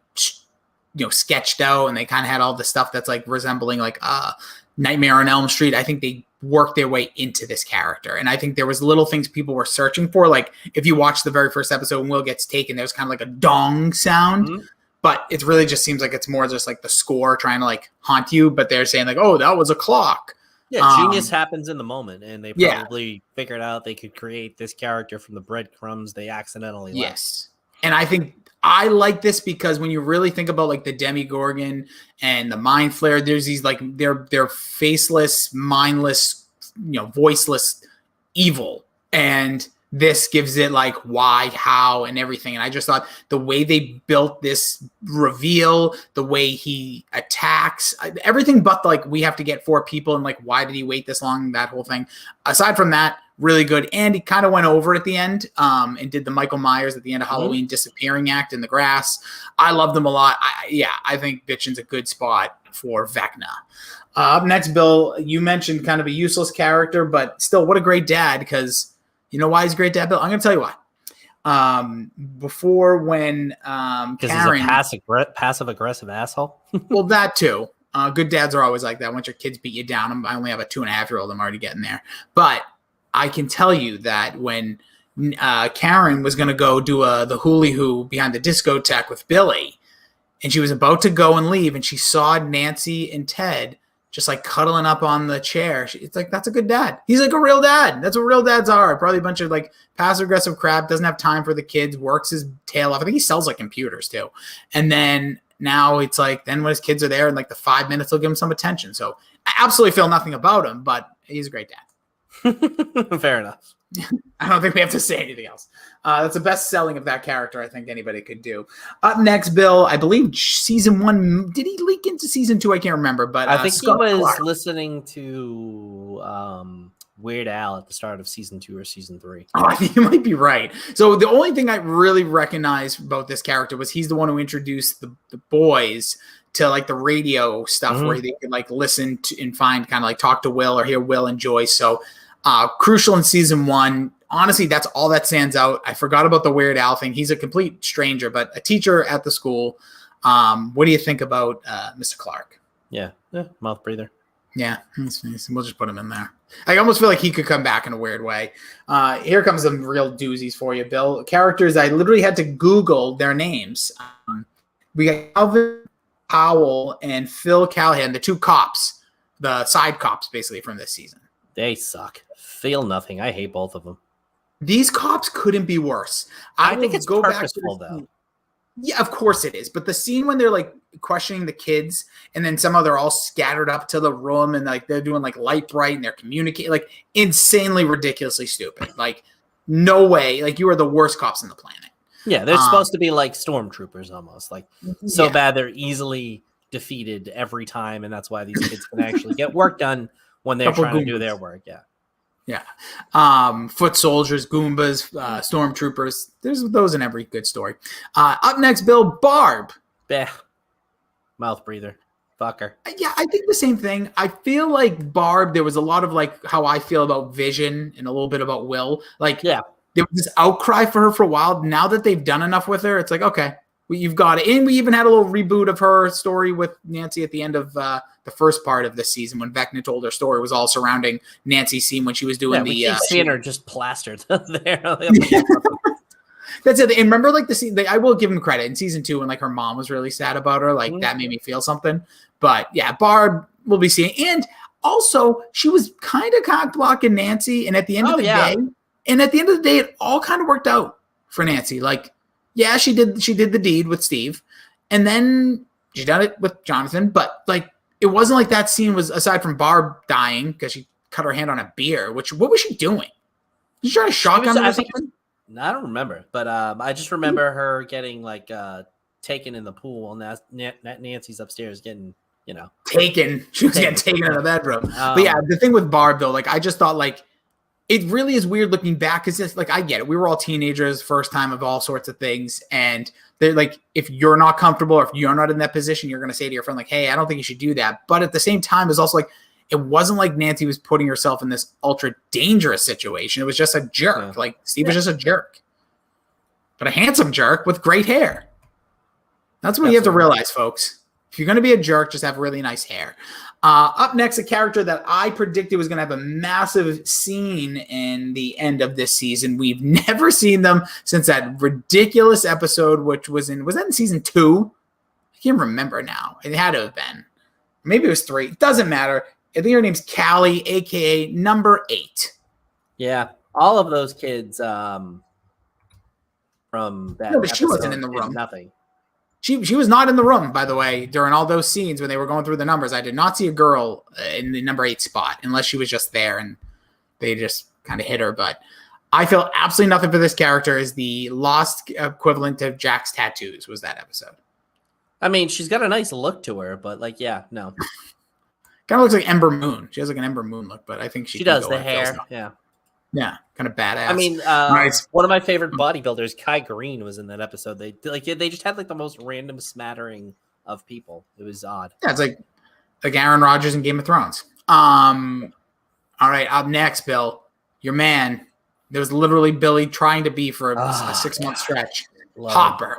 sketched out, and they kind of had all the stuff that's like resembling like Nightmare on Elm Street. I think they worked their way into this character, and I think there was little things people were searching for. Like, if you watch the very first episode when Will gets taken, there's kind of like a dong sound, but it really just seems like it's more just like the score trying to like haunt you. But they're saying like, oh, that was a clock. Yeah, genius happens in the moment, and they probably figured out they could create this character from the breadcrumbs they accidentally left. Yes, and I think I like this because when you really think about like the Demogorgon and the Mind Flayer, there's these like they're faceless, mindless, voiceless evil, and this gives it like why, how, and everything. And I just thought the way they built this reveal, the way he attacks, everything but like we have to get 4 people and like why did he wait this long? That whole thing. Aside from that, really good. And he kind of went over at the end and did the Michael Myers at the end of Halloween disappearing act in the grass. I love them a lot. I think Bitchin's a good spot for Vecna. Up next, Bill, you mentioned kind of a useless character, but still, what a great dad, because you know why he's a great dad, Bill? I'm going to tell you why. Before when Karen... Because he's a passive-aggressive asshole? Well, that too. Good dads are always like that. Once your kids beat you down, I only have a 2.5-year-old. I'm already getting there. But I can tell you that when Karen was going to go do the hooly-hoo behind the discotheque with Billy, and she was about to go and leave, and she saw Nancy and Ted just like cuddling up on the chair. It's like, that's a good dad. He's like a real dad. That's what real dads are. Probably a bunch of like passive-aggressive crap, doesn't have time for the kids, works his tail off. I think he sells like computers too. And then now it's like, then when his kids are there in like the 5 minutes, they'll give him some attention. So I absolutely feel nothing about him, but he's a great dad. Fair enough. I don't think we have to say anything else. That's the best selling of that character I think anybody could do. Up next, Bill, I believe season 1. Did he leak into season 2? I can't remember, but I think Scott he was Clark. listening to Weird Al at the start of season 2 or season 3. Oh, I think you might be right. So the only thing I really recognize about this character was he's the one who introduced the boys to like the radio stuff where they could like listen to and find kind of like talk to Will or hear Will and Joyce. So crucial in season 1. Honestly, that's all that stands out. I forgot about the Weird Al thing. He's a complete stranger, but a teacher at the school. What do you think about Mr. Clark? Yeah, mouth breather. Yeah, we'll just put him in there. I almost feel like he could come back in a weird way. Here comes some real doozies for you, Bill. Characters, I literally had to Google their names. We got Alvin Powell and Phil Callahan, the 2 cops, the side cops, basically, from this season. They suck. Feel nothing. I hate both of them. These cops couldn't be worse. I think it's purposeful, though. Yeah, of course it is. But the scene when they're like questioning the kids and then somehow they're all scattered up to the room and like they're doing like light bright and they're communicating like insanely ridiculously stupid. Like no way. Like you are the worst cops on the planet. Yeah, they're supposed to be like stormtroopers almost. Like so Yeah. bad they're easily defeated every time, and that's why these kids can actually get work done when they're Couple trying to do Goombas. their work. Yeah. Yeah. Foot soldiers, Goombas, stormtroopers. There's those in every good story. Up next, Bill, Barb. Bah. Mouth breather. Fucker. Yeah, I think the same thing. I feel like Barb, there was a lot of like how I feel about Vision and a little bit about Will. Like, Yeah. there was this outcry for her for a while. Now that they've done enough with her, it's like, okay, you've got it. And we even had a little reboot of her story with Nancy at the end of the first part of the season when Vecna told her story. It was all surrounding Nancy's scene when she was doing We keep the. seeing her just plastered there. That's it. And remember, like the scene. I will give him credit in season 2 when like her mom was really sad about her. Like that made me feel something. But yeah, Barb will be seeing. And also, she was kind of cock blocking Nancy. And at the end of the day. And at the end of the day, it all kind of worked out for Nancy. Like, yeah, she did the deed with Steve, and then she done it with Jonathan. But like, it wasn't like that scene was aside from Barb dying because she cut her hand on a beer. What was she doing? Was she trying to shotgun her or something? I don't remember, but I just remember her getting like taken in the pool, and Nancy's upstairs getting taken. She was getting taken in the bedroom. But yeah, the thing with Barb though, like I just thought like. It really is weird looking back because it's like I get it. We were all teenagers, first time of all sorts of things, and they're like, if you're not comfortable or if you're not in that position, you're going to say to your friend like, "Hey, I don't think you should do that." But at the same time, it's also like it wasn't like Nancy was putting herself in this ultra dangerous situation. It was just a jerk. Like Steve was just a jerk, but a handsome jerk with great hair. That's what you have to realize, folks. If you're going to be a jerk, just have really nice hair. Up next, a character that I predicted was going to have a massive scene in the end of this season. We've never seen them since that ridiculous episode, which was that in season 2? I can't remember now. It had to have been. Maybe it was 3. It doesn't matter. I think her name's Callie, a.k.a. number 8. Yeah, all of those kids from that but she wasn't in the room. Nothing. She was not in the room, by the way, during all those scenes when they were going through the numbers. I did not see a girl in the number 8 spot unless she was just there and they just kind of hit her. But I feel absolutely nothing for this character. Is the lost equivalent of Jack's tattoos was that episode. I mean, she's got a nice look to her, but like, yeah, no. Kind of looks like Ember Moon. She has like an Ember Moon look, but I think she does the hair. Yeah. Yeah, kind of badass. I mean, nice. One of my favorite bodybuilders, Kai Green, was in that episode. They just had like the most random smattering of people. It was odd. Yeah, it's like Aaron Rodgers in Game of Thrones. All right, up next, Bill, your man. There was literally Billy trying to be for a 6-month stretch. Hopper.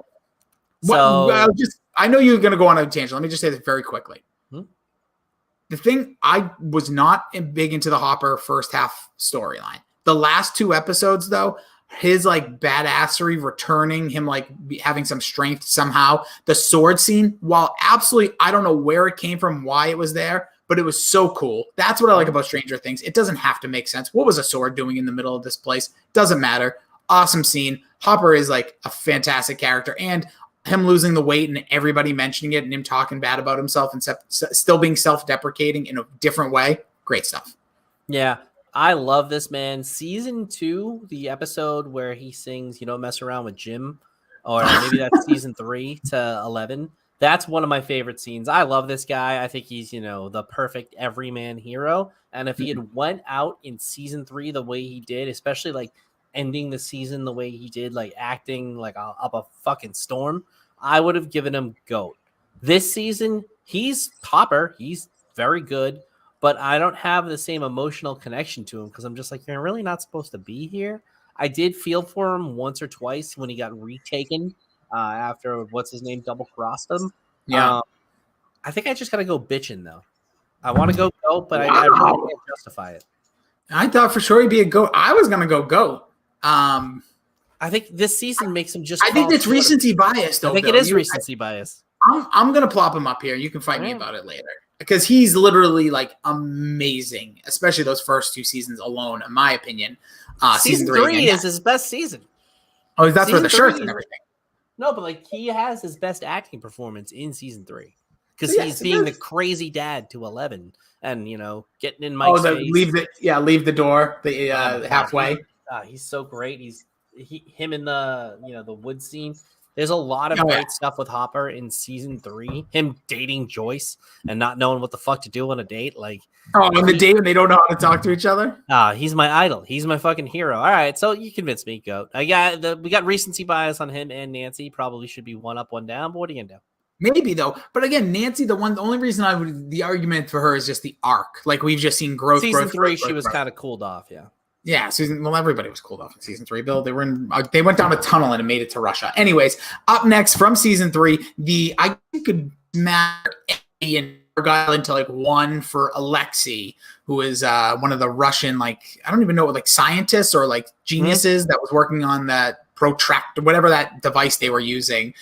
I know you're going to go on a tangent. Let me just say this very quickly. The thing, I was not big into the Hopper first half storyline. The last 2 episodes, though, his like badassery returning, him like having some strength somehow. The sword scene, while absolutely, I don't know where it came from, why it was there, but it was so cool. That's what I like about Stranger Things. It doesn't have to make sense. What was a sword doing in the middle of this place? Doesn't matter. Awesome scene. Hopper is like a fantastic character, and him losing the weight and everybody mentioning it and him talking bad about himself and still being self-deprecating in a different way. Great stuff. Yeah. I love this man. Season 2, the episode where he sings, you don't mess around with Jim, or maybe that's season 3 to 11. That's one of my favorite scenes. I love this guy. I think he's, the perfect everyman hero. And if he had went out in season 3 the way he did, especially like ending the season the way he did, like acting like up a fucking storm, I would have given him GOAT. This season, he's Hopper. He's very good. But I don't have the same emotional connection to him because I'm just like, you're really not supposed to be here. I did feel for him once or twice when he got retaken after what's his name double-crossed him. Yeah. I think I just got to go bitching, though. I want to go GOAT, but I really can't justify it. I thought for sure he'd be a GOAT. I was going to go GOAT. I think this season makes him just. I think it's recency bias, though. I think it is recency bias. I'm going to plop him up here. You can fight me about it later. Because he's literally like amazing, especially those first 2 seasons alone, in my opinion. Season 3 is his best season. Oh, that's for the shirts and everything. No, but like he has his best acting performance in season 3 because Yes, he's it being the is. crazy dad to 11, and getting in Oh, Mike's face. leave the door Oh my God, halfway. he's so great. Him in the the wood scene. There's a lot of Oh, yeah. great stuff with Hopper in season 3. Him dating Joyce and not knowing what the fuck to do on a date. Like, Oh, on the date when they don't know how to talk to each other. he's my idol. He's my fucking hero. All right, so you convinced me, Goat. We got recency bias on him and Nancy. Probably should be one up, one down. But what are you gonna do? Maybe though, but again, Nancy, the only reason the argument for her is just the arc. Like we've just seen growth. Season growth, 3, growth, she growth, was growth. kind of cooled off. Yeah. Yeah, everybody was cooled off in season 3. Bill, they went down a tunnel and it made it to Russia. Anyways, up next from season 3, I could matter A and Argyle into like 1 for Alexei, who is one of the Russian I don't even know what scientists or geniuses that was working on that protractor, whatever that device they were using.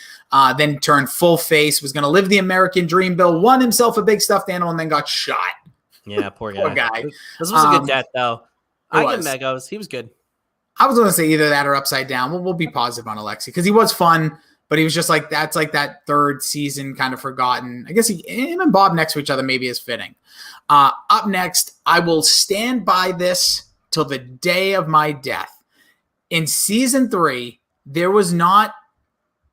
Then turned full face, was going to live the American dream. Bill won himself a big stuffed animal and then got shot. Yeah, poor guy. Poor guy. This was a good death though. I give was. Megos. He was good. I was going to say either that or Upside Down. We'll be positive on Alexei because he was fun, but he was just that's that third season kind of forgotten. I guess him and Bob next to each other maybe is fitting. Up next, I will stand by this till the day of my death. In season 3, there was not,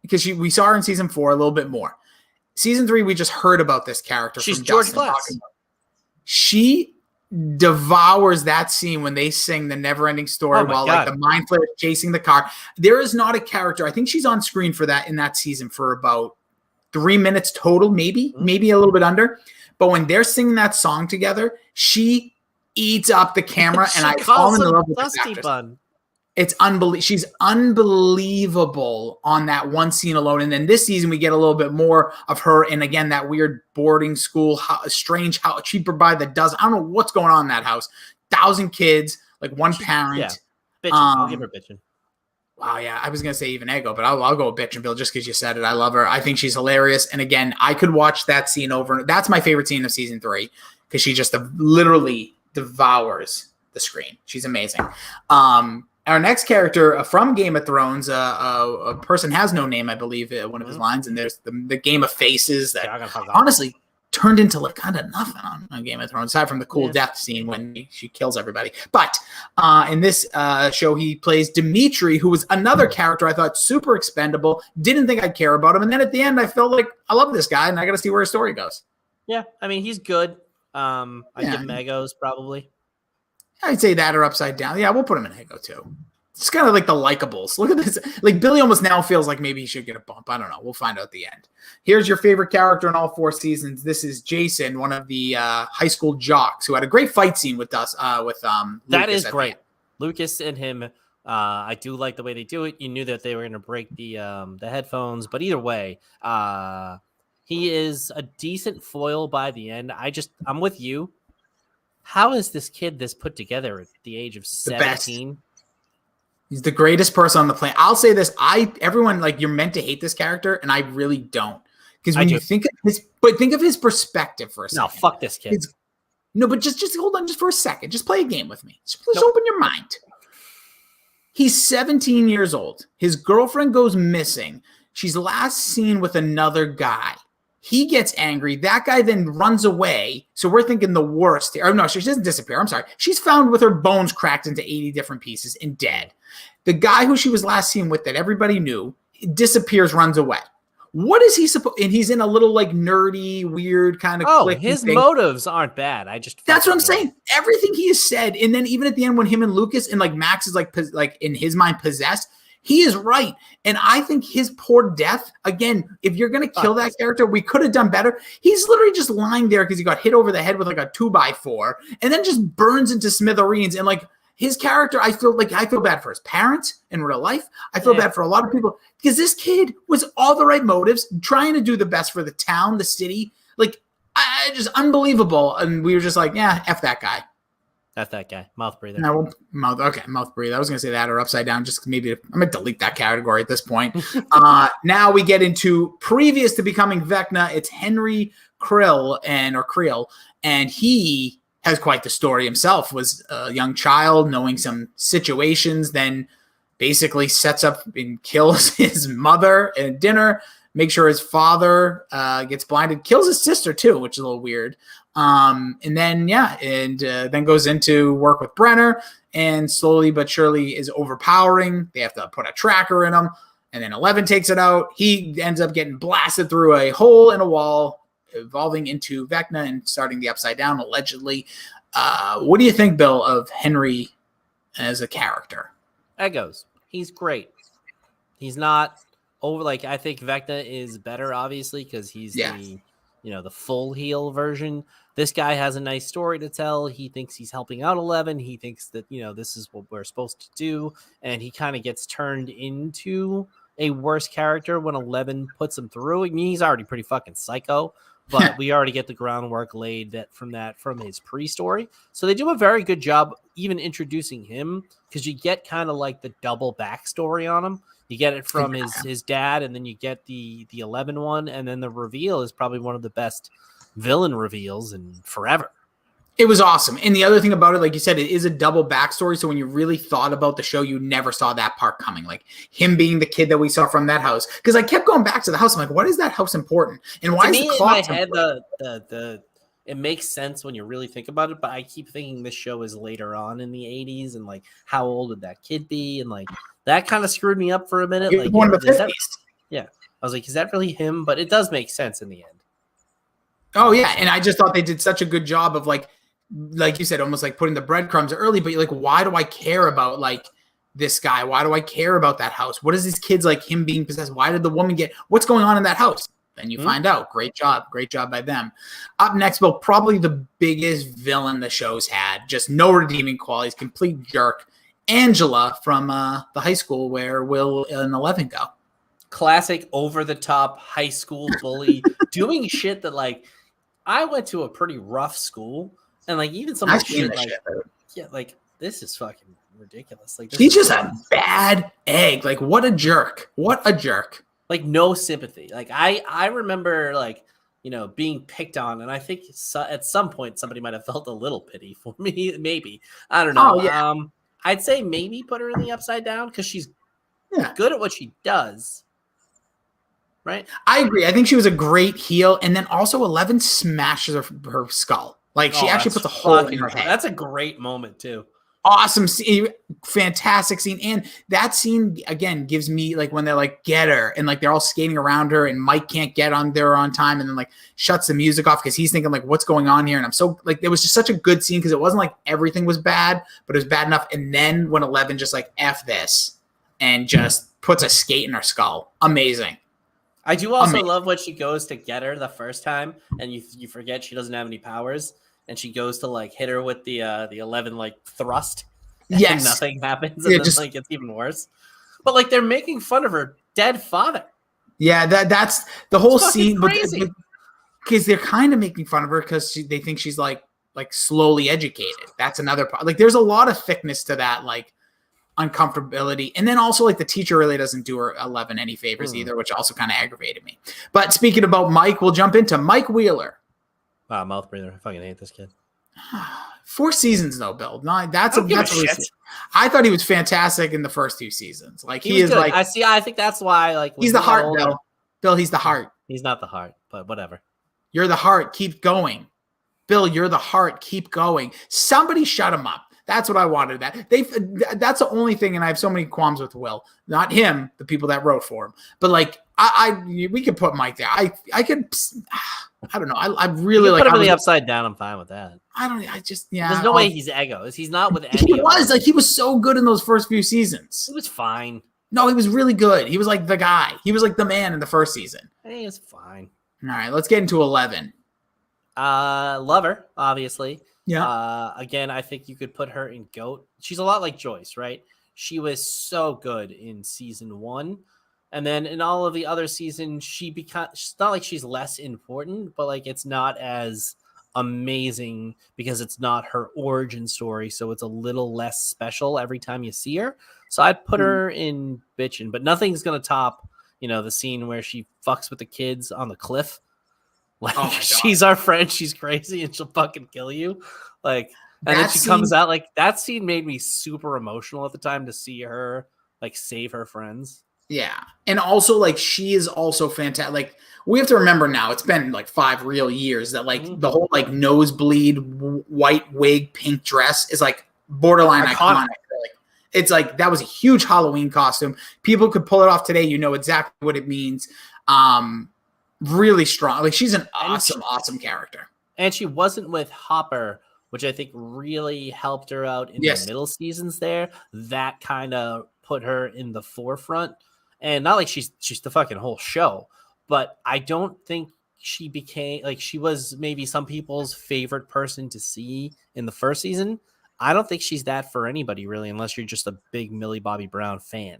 because we saw her in season 4 a little bit more. Season 3, we just heard about this character. She's from George Dustin Glass. talking about. She devours that scene when they sing the never-ending story while God. the mind flayer is chasing the car. There is not a character. I think she's on screen for that in that season for about 3 minutes total, maybe a little bit under. But when they're singing that song together, she eats up the camera, and I fall in love with this actress. Bun. It's unbelievable. She's unbelievable on that one scene alone. And then this season, we get a little bit more of her. And again, that weird boarding school, strange house, cheaper by the dozen. I don't know what's going on in that house. 1,000 kids, one parent. Yeah. Bitchin'. I'll give her bitchin'. Wow, yeah. I was going to say even Ego, but I'll go with Bitchin' Bill just because you said it. I love her. I think she's hilarious. And again, I could watch that scene over. That's my favorite scene of season 3 because she just literally devours the screen. She's amazing. Our next character from Game of Thrones, a person has no name, I believe, one of his lines, and there's the Game of Faces that honestly turned into kind of nothing on Game of Thrones, aside from the cool death scene when she kills everybody. But in this show, he plays Dimitri, who was another character I thought super expendable, didn't think I'd care about him, and then at the end, I felt like I love this guy, and I got to see where his story goes. Yeah, I mean, he's good. I give Megos probably. I'd say that or Upside Down. Yeah, we'll put him in Ego too. It's kind of like the likables. Look at this. Billy almost now feels like maybe he should get a bump. I don't know. We'll find out at the end. Here's your favorite character in all 4 seasons. This is Jason, one of the high school jocks who had a great fight scene with us. That is great. Lucas and him. I do like the way they do it. You knew that they were going to break the headphones, but either way, he is a decent foil by the end. I'm with you. How is this kid this put together at the age of 17? He's the greatest person on the planet. I'll say this. Everyone, you're meant to hate this character, and I really don't. Because when you think of his perspective for a second. No, fuck this kid. No, but just hold on just for a second. Just play a game with me. Just open your mind. He's 17 years old. His girlfriend goes missing. She's last seen with another guy. He gets angry. That guy then runs away. So we're thinking the worst here. Oh, no, she doesn't disappear. I'm sorry. She's found with her bones cracked into 80 different pieces and dead. The guy who she was last seen with that everybody knew disappears, runs away. What is he supposed? And he's in a little nerdy, weird kind of. His motives aren't bad. That's what I'm saying. Everything he has said, and then even at the end when him and Lucas and Max is in his mind possessed. He is right. And I think his poor death, again, if you're going to kill that character, we could have done better. He's literally just lying there because he got hit over the head with a 2x4 and then just burns into smithereens. And his character, I feel bad for his parents in real life. I feel bad for a lot of people because this kid was all the right motives, trying to do the best for the town, the city. Just unbelievable. And we were just F that guy. That's that guy. Mouth breather. No, mouth breather. I was going to say that or Upside Down. Just maybe I'm going to delete that category at this point. Now we get into previous to becoming Vecna. It's Henry Krill, and he has quite the story himself. Was a young child knowing some situations, then basically sets up and kills his mother at dinner, makes sure his father gets blinded, kills his sister too, which is a little weird. And then then goes into work with Brenner, and slowly but surely is overpowering. They have to put a tracker in him, and then 11 takes it out. He ends up getting blasted through a hole in a wall, evolving into Vecna and starting the Upside Down, allegedly. What do you think, Bill, of Henry as a character? Egos. He's great. He's not over. Like, I think Vecna is better, obviously, because he's the full heel version. This guy has a nice story to tell. He thinks he's helping out 11. He thinks that, this is what we're supposed to do. And he kind of gets turned into a worse character when 11 puts him through. I mean, he's already pretty fucking psycho, but we already get the groundwork laid from his pre-story. So they do a very good job even introducing him, because you get kind of like the double backstory on him. You get it from his dad, and then you get the 11 one, and then the reveal is probably one of the best villain reveals in forever. It was awesome. And the other thing about it, like you said, it is a double backstory. So when you really thought about the show, you never saw that part coming. Like him being the kid that we saw from that house. Because I kept going back to the house. I'm like, what is that house important? And why is the clock in my head, it makes sense when you really think about it, but I keep thinking this show is later on in the 80s, and like, how old would that kid be? And like, that kind of screwed me up for a minute. Like, one of the 50s. I was like, is that really him? But it does make sense in the end. Oh yeah, and I just thought they did such a good job of like you said, almost like putting the breadcrumbs early. But you're like, why do I care about like this guy? Why do I care about that house? What is these kids like him being possessed? Why did the woman get? What's going on in that house? Then you find out. Great job by them. Up next, Bill, probably the biggest villain the show's had. Just no redeeming qualities. Complete jerk. Angela from the high school where Will and 11 go. Classic over the top high school bully doing shit that, like, I went to a pretty rough school, and like even some of the shit, like this is fucking ridiculous. Like, he's just a bad egg. Like, what a jerk. Like, no sympathy. Like, I remember, like, being picked on, and I think at some point somebody might have felt a little pity for me. Maybe, I don't know. Oh, yeah. I'd say maybe put her in the Upside Down because she's good at what she does. Right. I agree. I think she was a great heel. And then also 11 smashes her skull. Like, she actually puts a hole in her head. That's a great moment too. Awesome scene. Fantastic scene. And that scene, again, gives me, like, when they're like, get her. And like, they're all skating around her, and Mike can't get on there on time. And then like shuts the music off because he's thinking like, what's going on here? And I'm so like, it was just such a good scene because it wasn't like everything was bad, but it was bad enough. And then when 11 just like, F this, and just puts a skate in her skull. Amazing. I do also love when she goes to get her the first time, and you forget she doesn't have any powers, and she goes to like hit her with the 11 like thrust. Yes, and nothing happens, and then like it's even worse. But like, they're making fun of her dead father. Yeah, that's the whole scene. Crazy. Because they're kind of making fun of her because they think she's like slowly educated. That's another part. Like, there's a lot of thickness to that, like, uncomfortability. And then also like the teacher really doesn't do her 11 any favors either, which also kind of aggravated me. But speaking about Mike, we'll jump into Mike Wheeler. Wow, mouth breather. I fucking hate this kid. 4 seasons though, Bill. No, that's shit. I thought he was fantastic in the first 2 seasons. Like, he is good. Like, I think that's why, like, he's the heart, Bill. Bill, he's the heart. He's not the heart, but whatever. You're the heart. Keep going. Bill, you're the heart. Keep going. Somebody shut him up. That's what I wanted. That's the only thing, and I have so many qualms with Will. Not him, the people that wrote for him. But like, we could put Mike there. I don't know. I really like. Put him in the Upside Down. I'm fine with that. There's no way he's egos. He's not with any. He was so good in those first few seasons. He was fine. No, he was really good. He was like the guy. He was like the man in the first season. He was fine. All right, let's get into 11. Lover, obviously. Yeah. Again, I think you could put her in GOAT. She's a lot like Joyce, right? She was so good in season 1. And then in all of the other seasons, it's not like she's less important, but like, it's not as amazing because it's not her origin story. So it's a little less special every time you see her. So I'd put her in bitchin', but nothing's going to top, the scene where she fucks with the kids on the cliff. Like, she's our friend, she's crazy, and she'll fucking kill you. Like, and then she comes out. Like, that scene made me super emotional at the time to see her like save her friends. Yeah. And also, like, she is also fantastic. Like, we have to remember now, it's been like 5 real years that, like, the whole, like, nosebleed, white wig, pink dress is, like, borderline iconic. Like, it's like, that was a huge Halloween costume. People could pull it off today. You know exactly what it means. Really strong. Like, she's an awesome character. And she wasn't with Hopper, which I think really helped her out in the middle seasons there. That kind of put her in the forefront. And not like she's the fucking whole show, but I don't think she became like she was maybe some people's favorite person to see in the first season. I don't think she's that for anybody really, unless you're just a big Millie Bobby Brown fan.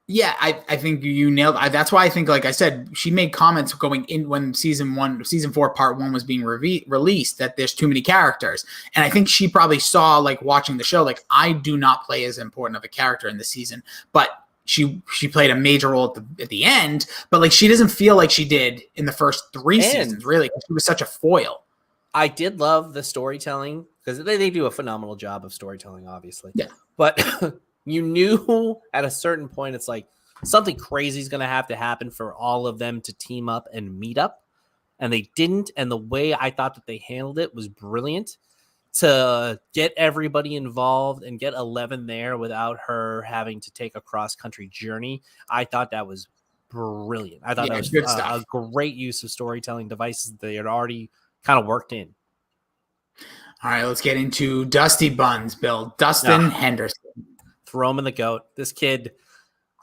Yeah, I think you nailed it. That's why I think, like I said, she made comments going in when season 4, part 1 was being released that there's too many characters. And I think she probably saw, like, watching the show, like, I do not play as important of a character in the season, but she played a major role at the end, but, like, she doesn't feel like she did in the first 3 seasons, really. She was such a foil. I did love the storytelling because they do a phenomenal job of storytelling, obviously. Yeah. But you knew at a certain point, it's like something crazy is going to have to happen for all of them to team up and meet up. And they didn't. And the way I thought that they handled it was brilliant to get everybody involved and get 11 there without her having to take a cross-country journey. I thought that was brilliant. I thought that was good stuff. A great use of storytelling devices that they had already kind of worked in. All right, let's get into Dusty Buns, Bill. Dustin Henderson. Throw him in the goat. This kid,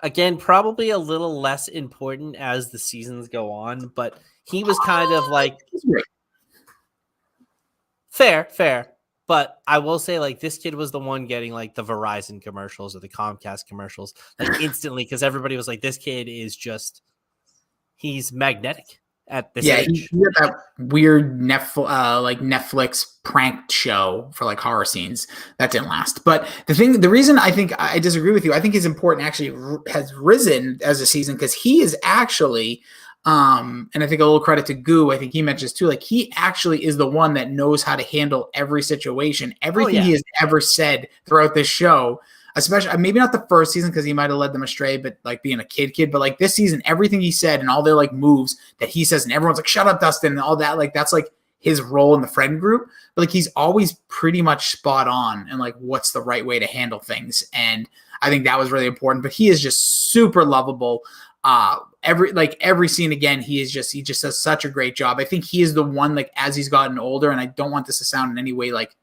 again, probably a little less important as the seasons go on, but he was kind of like fair. But I will say, like, this kid was the one getting like the Verizon commercials or the Comcast commercials like instantly because everybody was like, this kid is just he's magnetic at this age. He had that weird Netflix pranked show for like horror scenes that didn't last. But the reason I think I disagree with you, I think his importance actually has risen as a season because he is actually, and I think a little credit to Goo, I think he mentions too, like he actually is the one that knows how to handle every situation, everything he has ever said throughout this show. Especially maybe not the first season because he might have led them astray, but like being a kid, but like this season, everything he said and all their like moves that he says, and everyone's like, shut up, Dustin, and all that, like that's like his role in the friend group. But like he's always pretty much spot on and like what's the right way to handle things. And I think that was really important. But he is just super lovable. Every scene again, he just does such a great job. I think he is the one, like as he's gotten older, and I don't want this to sound in any way like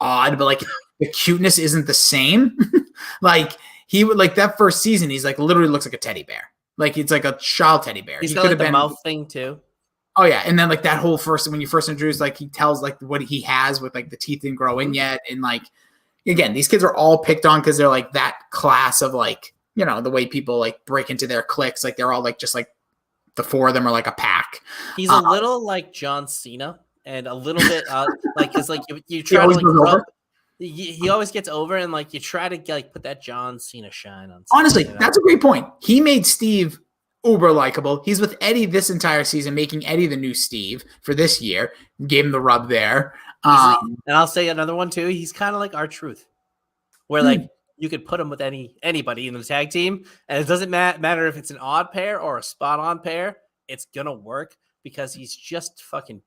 odd, but like the cuteness isn't the same. Like he would like that first season, he's like literally looks like a teddy bear. Like it's like a child teddy bear. He's got like the mouth thing too. Oh yeah. And then like that whole when you first introduce, like he tells like what he has with like the teeth didn't grow in yet. And like, again, these kids are all picked on because they're like that class of like, you know, the way people like break into their cliques. Like they're all like, just like the 4 of them are like a pack. He's a little like John Cena and a little bit like, cause like you try to like rub, he always gets over and like you try to like put that John Cena shine on. Honestly, that's a great point. He made Steve uber likable. He's with Eddie this entire season, making Eddie the new Steve for this year. Gave him the rub there. And I'll say another one too. He's kind of like R-Truth, where like you could put him with anybody in the tag team, and it doesn't matter if it's an odd pair or a spot on pair. It's gonna work because he's just fucking.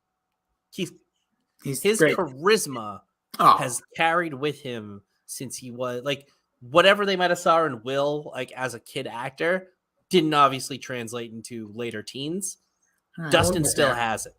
His great. Charisma has carried with him since he was like whatever they might have saw in Will like as a kid actor didn't obviously translate into later teens. Dustin still has it.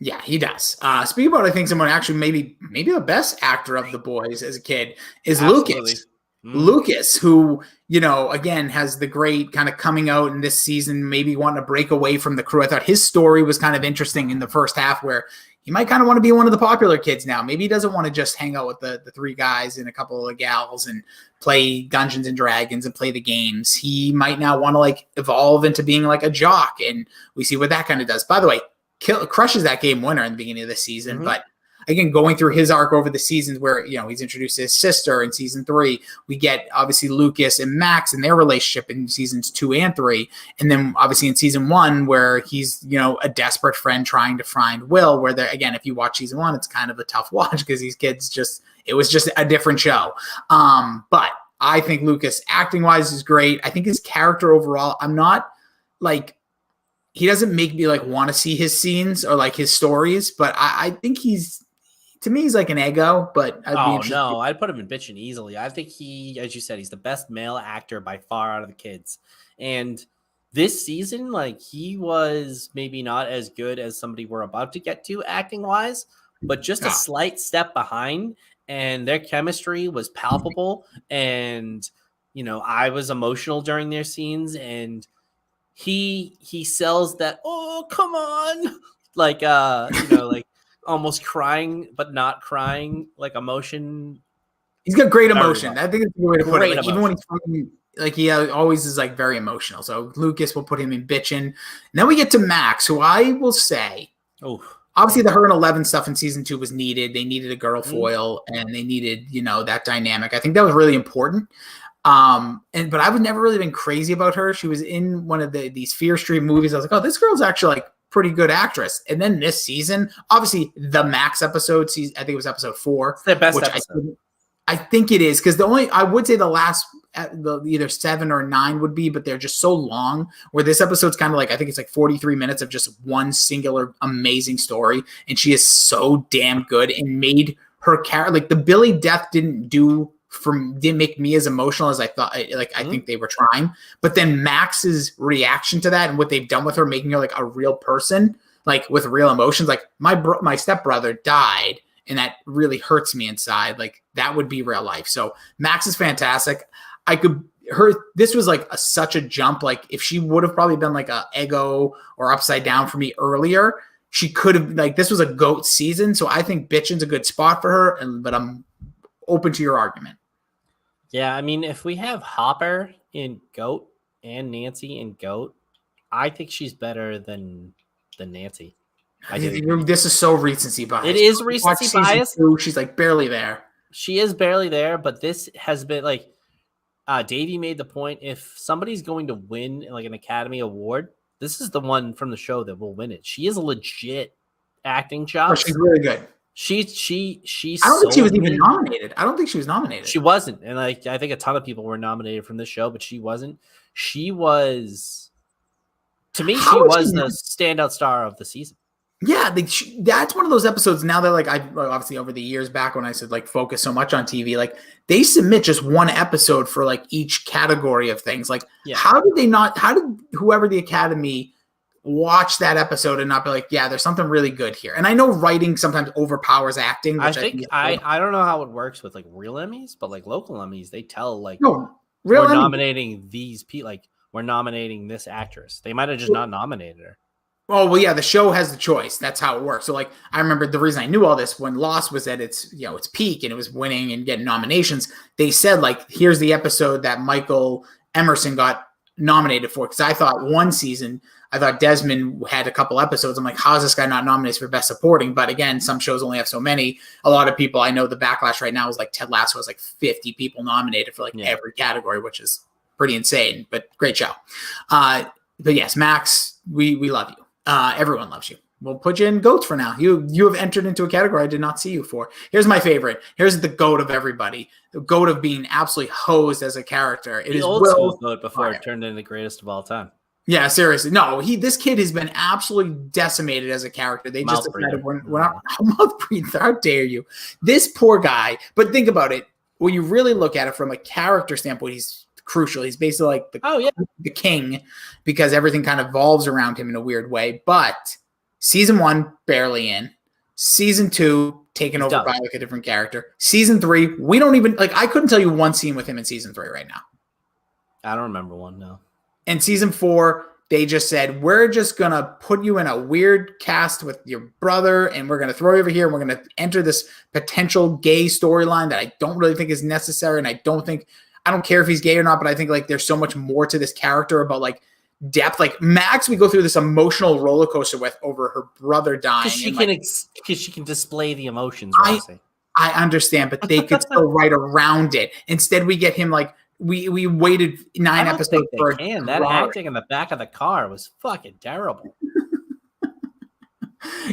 Yeah, he does. Speaking about, I think someone actually maybe the best actor of the boys as a kid is Lucas. Lucas, who, you know, again, has the great kind of coming out in this season, maybe wanting to break away from the crew. I thought his story was kind of interesting in the first half where he might kind of want to be one of the popular kids now. Maybe he doesn't want to just hang out with the 3 guys and a couple of gals and play Dungeons and Dragons and play the games. He might now want to like evolve into being like a jock. And we see what that kind of does. By the way, crushes that game winner in the beginning of the season, but again, going through his arc over the seasons where, you know, he's introduced his sister in season 3. We get obviously Lucas and Max and their relationship in seasons 2 and 3. And then obviously in season 1 where he's, you know, a desperate friend trying to find Will, where they're, again, if you watch season 1, it's kind of a tough watch because these kids it was just a different show. But I think Lucas acting wise is great. I think his character overall, I'm not like, he doesn't make me like want to see his scenes or like his stories, but I think to me, he's like an ego, but I'd be Oh interested. no, I'd put him in bitching easily. I think he, as you said, he's the best male actor by far out of the kids. And this season, like he was maybe not as good as somebody we're about to get to acting wise, but just a slight step behind. And their chemistry was palpable. And I was emotional during their scenes, and he sells that, oh come on, like like almost crying but not crying, like emotion. He's got great Very emotion. well. I think it's a good way to put it. Great Like even when he's fucking, like he always is like very emotional. So Lucas will put him in bitching. And then we get to Max, who I will say, Oh, obviously the her and 11 stuff in season 2 was needed. They needed a girl foil and they needed, that dynamic. I think that was really important. But I was never really been crazy about her. She was in one of these Fear Street movies. I was like, oh, this girl's actually like pretty good actress. And then this season, obviously the Max episode, I think it was episode 4. it's their best episode. I think it is, because I would say the last, either 7 or 9 would be, but they're just so long, where this episode's kind of like, I think it's like 43 minutes of just one singular amazing story. And she is so damn good and made her character, like the Billy death didn't make me as emotional as I thought. I think they were trying, but then Max's reaction to that and what they've done with her, making her like a real person, like with real emotions, like my stepbrother died. And that really hurts me inside. Like that would be real life. So Max is fantastic. This was like such a jump. Like if she would have probably been like a ego or upside down for me earlier, she could have, like, this was a GOAT season. So I think bitching's a good spot for her. But I'm open to your argument. Yeah. I mean, if we have Hopper in GOAT and Nancy in GOAT, I think she's better than Nancy. This is so recency bias. It is recency bias. 2, she's like barely there. She is barely there, but this has been like Davey made the point. If somebody's going to win like an Academy Award, this is the one from the show that will win it. She is a legit acting job. Oh, she's really good. She's. I don't think she was even nominated. I don't think she was nominated. She wasn't, and like I think a ton of people were nominated from this show, but she wasn't. She was. To me, she was the standout star of the season. Yeah, that's one of those episodes now that like obviously over the years back when I said like focus so much on TV, like they submit just one episode for like each category of things. Like how did whoever the Academy watch that episode and not be like, yeah, there's something really good here? And I know writing sometimes overpowers acting. Which I don't know how it works with like real Emmys, but like local Emmys, they tell like we're nominating these people, like we're nominating this actress. They might have just not nominated her. Oh, well, yeah, the show has the choice. That's how it works. So, like, I remember the reason I knew all this when Lost was at its peak and it was winning and getting nominations. They said, like, here's the episode that Michael Emerson got nominated for. Because I thought one season, Desmond had a couple episodes. I'm like, how's this guy not nominated for Best Supporting? But again, some shows only have so many. A lot of people, I know the backlash right now is like Ted Lasso has like 50 people nominated for like every category, which is pretty insane, but great show. But yes, Max, we love you. Everyone loves you. We'll put you in GOATs for now. You have entered into a category I did not see you for. Here's my favorite. Here's the GOAT of everybody. The GOAT of being absolutely hosed as a character. It is old school GOAT before it turned into the greatest of all time. Yeah, seriously. No, this kid has been absolutely decimated as a character. They just decided we're not mouth breather. How dare you? This poor guy. But think about it. When you really look at it from a character standpoint, he's crucial. He's basically like the king, because everything kind of evolves around him in a weird way. But season 1, barely in. Season 2, taken over by like a different character. Season 3, we don't even like. I couldn't tell you one scene with him in season 3 right now. I don't remember one. No. And season 4, they just said, we're just going to put you in a weird cast with your brother, and we're going to throw you over here, and we're going to enter this potential gay storyline that I don't really think is necessary. And I don't care if he's gay or not, but I think like there's so much more to this character about like depth. Like Max, we go through this emotional roller coaster with over her brother dying. Because she can display the emotions. I understand, but they could still write around it. Instead, we get him like, we waited 9 episodes for that acting in the back of the car was fucking terrible.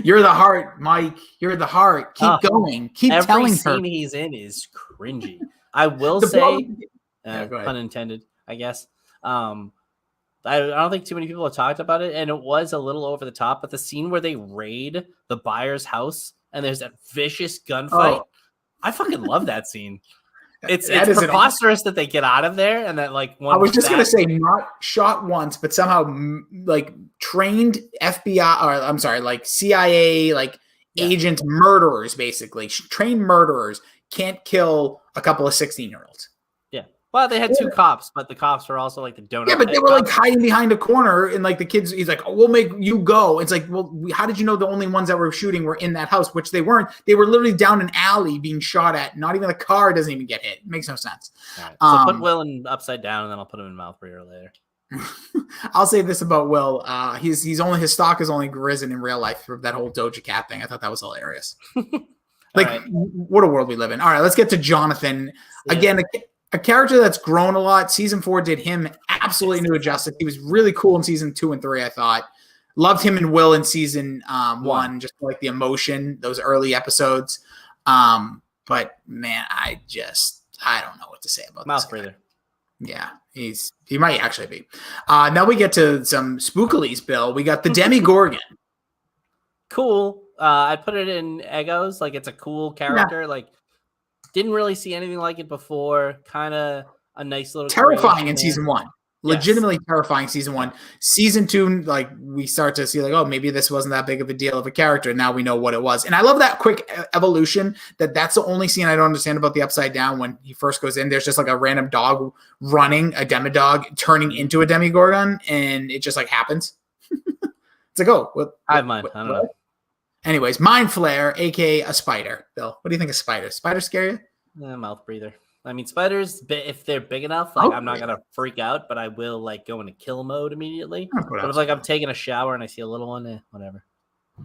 You're the heart, Mike. You're the heart. Keep going. Keep telling her. Every scene he's in is cringy. I will say Yeah, go ahead. Pun intended, I guess. I don't think too many people have talked about it, and it was a little over the top. But the scene where they raid the buyer's house and there's that vicious gunfight, Oh. I fucking love that scene. It's That is an- preposterous that they get out of there and that like one. I was just gonna say not shot once, but somehow like trained FBI or I'm sorry, like CIA, like agent murderers, basically trained murderers can't kill a couple of 16-year-olds. Yeah. Well, they had two cops, but the cops were also like the donut. Yeah, but they were like hiding behind a corner, and like the kids, he's like, oh, "We'll make you go." It's like, well, how did you know the only ones that were shooting were in that house? Which they weren't. They were literally down an alley being shot at. Not even the car doesn't even get hit. It makes no sense. All right. So put Will in upside down, and then I'll put him in mouth breather later. I'll say this about Will: his stock has only risen in real life for that whole Doja Cat thing. I thought that was hilarious. Like, right. What a world we live in. All right, let's get to Jonathan again. A character that's grown a lot. Season 4 did him absolutely new justice. He was really cool in season 2 and 3, I thought. Loved him and Will in season 1, just like the emotion, those early episodes. But man, I don't know what to say about mouth this breather. Yeah, he might actually be. Now we get to some spookilies, Bill. We got the Demigorgon. Cool. I put it in Egos. Like, it's a cool character. Yeah. Like, didn't really see anything like it before. Kind of a nice little Terrifying in there. season 1. Legitimately terrifying season 1. Season 2, like, we start to see like, oh, maybe this wasn't that big of a deal of a character. Now we know what it was. And I love that quick evolution. That's the only scene I don't understand about the Upside Down. When he first goes in, there's just like a random dog running, a demidog turning into a Demigorgon, and it just like happens. It's like, oh, I have mine. I don't know. Anyways, Mind Flare, aka a spider. Bill, what do you think of spiders? Spiders scare you? Mouth breather. I mean, spiders, if they're big enough, like, I'm not gonna freak out, but I will like go into kill mode immediately. But if like I'm taking a shower and I see a little one, whatever.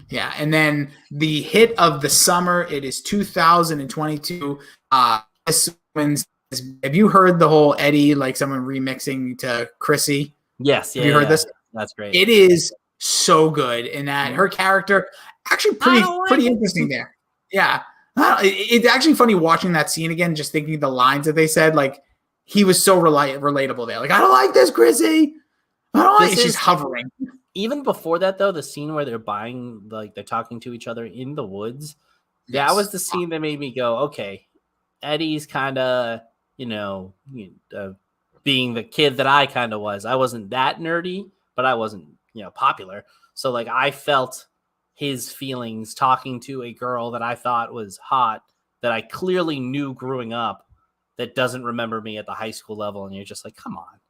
Yeah, and then the hit of the summer, it is 2022. Have you heard the whole Eddie, like someone remixing to Chrissy? Yes, yeah. Have you heard this? That's great. It is so good in that her character actually pretty interesting there. Yeah. It's actually funny watching that scene again, just thinking the lines that they said. Like, he was so relatable there. Like, I don't like this, Chrissy. I don't like it. She's hovering. Even before that, though, the scene where they're they're talking to each other in the woods, that was the scene that made me go, okay, Eddie's kind of, being the kid that I kind of was. I wasn't that nerdy, but I wasn't, popular. So, like, I felt his feelings talking to a girl that I thought was hot, that I clearly knew growing up, that doesn't remember me at the high school level. And you're just like, come on.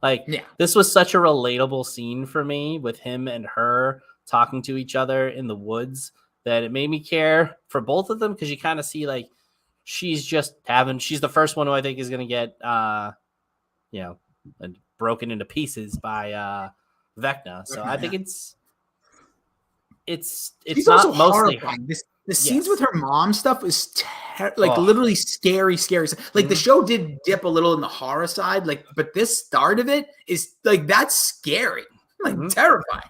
Like, This was such a relatable scene for me with him and her talking to each other in the woods that it made me care for both of them. Cause you kind of see like, she's the first one who I think is going to get, broken into pieces by Vecna. So I think it's not mostly horrifying. The scenes with her mom stuff was literally scary. Like the show did dip a little in the horror side, but this start of it is like that's scary, terrifying.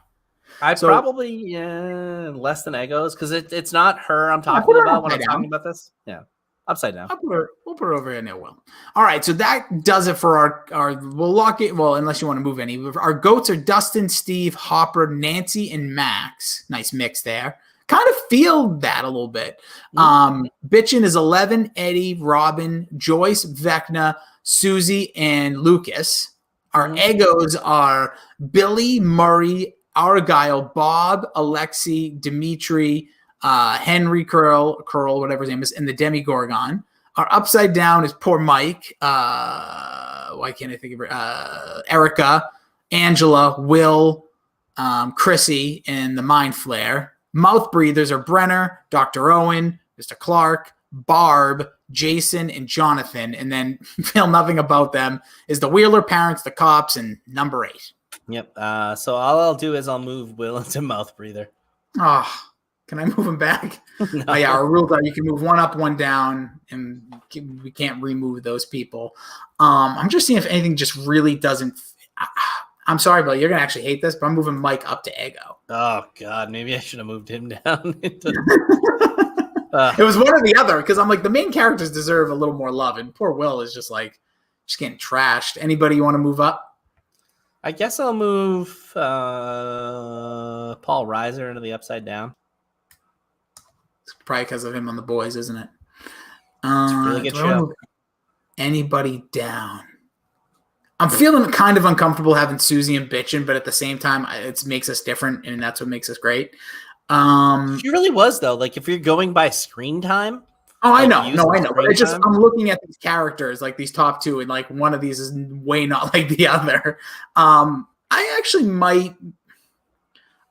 Probably less than Egos because it's not her I'm talking about when I'm talking about this. Yeah, upside down. We'll put her over here near Will. All right, so that does it for our. We'll lock it. Well, unless you want to move any. Our goats are Dustin, Steve, Hopper, Nancy, and Max. Nice mix there. Kind of feel that a little bit. Bitchin' is 11, Eddie, Robin, Joyce, Vecna, Susie, and Lucas. Our egos are Billy, Murray, Argyle, Bob, Alexi, Dimitri, Henry Curl, whatever his name is, and the Demigorgon. Our upside down is poor Mike. Why can't I think of her? Erica, Angela, Will, Chrissy, and the Mind Flare. Mouth breathers are Brenner, Dr. Owen, Mr. Clark, Barb, Jason, and Jonathan. And then feel nothing about them is the Wheeler parents, the cops, and number 8. Yep. So all I'll do is I'll move Will into mouth breather. Oh, can I move him back? No. Oh, yeah, our rules are you can move one up, one down, and we can't remove those people. I'm just seeing if anything just really doesn't. I'm sorry, but you're gonna actually hate this, but I'm moving Mike up to Ego. Oh God, maybe I should have moved him down. It was one or the other because I'm like the main characters deserve a little more love, and poor Will is just like just getting trashed. Anybody you want to move up? I guess I'll move Paul Reiser into the Upside Down. It's probably because of him on The Boys, isn't it? It's a really good do I wanna show. move anybody down? I'm feeling kind of uncomfortable having Susie and bitching, but at the same time, it makes us different, and that's what makes us great. She really was, though. Like, if you're going by screen time. Oh, I Like, know. use No, of I know. But screen it's just, time? I'm looking at these characters, like these top two, and like one of these is way not like the other. I actually might.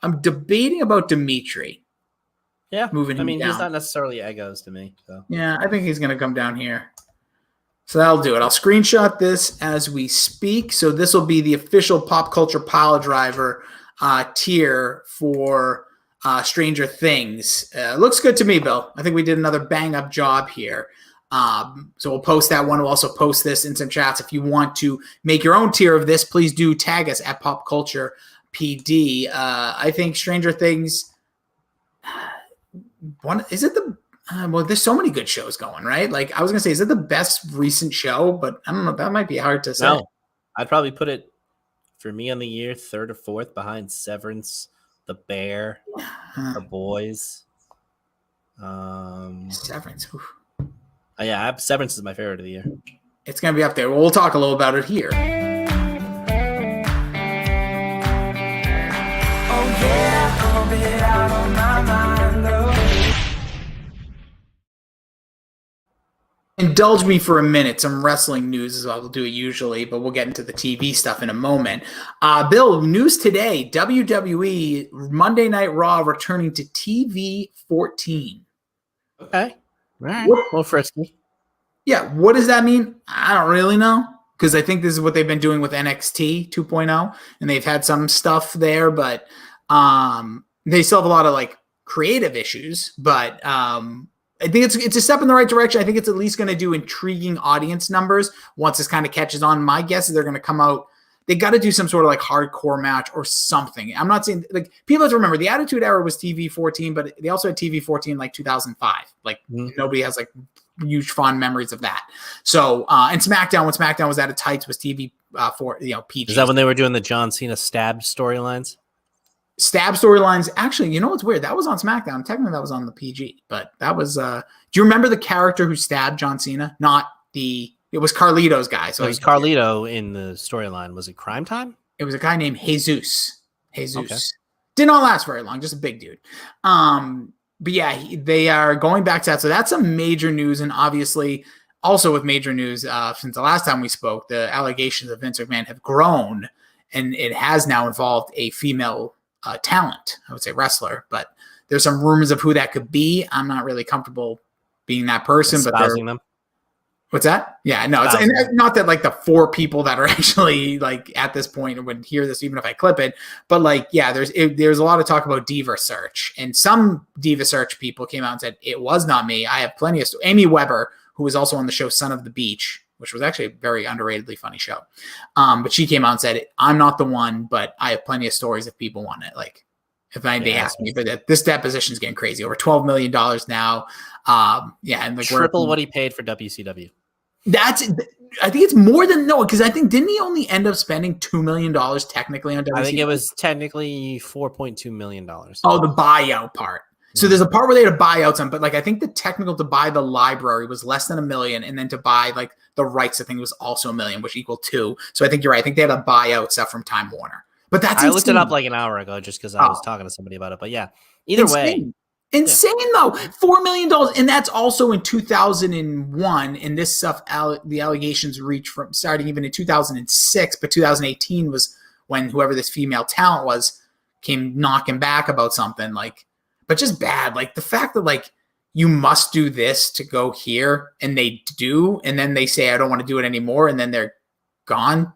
I'm debating about Dimitri. Yeah. Moving I him mean, he's down. not necessarily Egos to me. So. Yeah, I think he's going to come down here. So that'll do it. I'll screenshot this as we speak. So this will be the official Pop Culture Piledriver tier for Stranger Things. Looks good to me, Bill. I think we did another bang-up job here. So we'll post that one. We'll also post this in some chats. If you want to make your own tier of this, please do tag us at Pop Culture PD. I think Stranger Things. Is it the well, there's so many good shows going, right? Like I was gonna say, is it the best recent show? But I don't know. That might be hard to say. No, I'd probably put it for me on the year 3rd or 4th behind Severance, The Bear, The Boys. Severance. Oof. Yeah, Severance is my favorite of the year. It's gonna be up there. Well, we'll talk a little about it here. Indulge me for a minute. Some wrestling news is what we'll do it usually, but we'll get into the TV stuff in a moment. Bill, news today: WWE Monday Night Raw returning to TV 14. Okay, all right. Well, frisky. Yeah, what does that mean? I don't really know, because I think this is what they've been doing with NXT 2.0, and they've had some stuff there, but they still have a lot of like creative issues. But I think it's a step in the right direction. I think it's at least going to do intriguing audience numbers once this kind of catches on. My guess is they're going to come out. They got to do some sort of like hardcore match or something. I'm not saying like people have to remember the Attitude Era was TV 14, but they also had TV 14 like 2005. Like nobody has like huge fond memories of that. So and SmackDown, when SmackDown was out of tights, was TV for PG. Is that when they were doing the John Cena stabbed storylines? Stab storylines. Actually, you know what's weird? That was on SmackDown. Technically, that was on the PG, but that was. Do you remember the character who stabbed John Cena? Not the. It was Carlito's guy. So it was Carlito in the storyline. Was it Crime Time? It was a guy named Jesus. Okay. Did not last very long. Just a big dude. But yeah, they are going back to that. So that's some major news, and obviously, also with major news since the last time we spoke, the allegations of Vince McMahon have grown, and it has now involved a female. Talent, I would say wrestler, but there's some rumors of who that could be. I'm not really comfortable being that person, but they're them. What's that? Yeah, no, it's and not that like the 4 people that are actually like at this point would hear this, even if I clip it, but like, yeah, there's a lot of talk about Diva Search, and some Diva Search people came out and said, it was not me. I have plenty of Amy Weber, who was also on the show Son of the Beach, which was actually a very underratedly funny show. But she came out and said, I'm not the one, but I have plenty of stories if people want it. Like, if they ask me, but this deposition is getting crazy. Over $12 million now. And like triple what he paid for WCW. I think it's more than because I think didn't he only end up spending $2 million technically on WCW? I think it was technically $4.2 million. Oh, the buyout part. So there's a part where they had to buy out some, but like I think the technical to buy the library was less than $1 million, and then to buy like the rights, I think was also $1 million, which equaled 2. So I think you're right. I think they had to buy out stuff from Time Warner. But that's I looked it up like an hour ago just because I was talking to somebody about it. But yeah, either way. Insane though, $4 million, and that's also in 2001. And this stuff, the allegations reach from starting even in 2006, but 2018 was when whoever this female talent was came knocking back about something like. But just bad, like the fact that like you must do this to go here, and they do, and then they say I don't want to do it anymore, and then they're gone.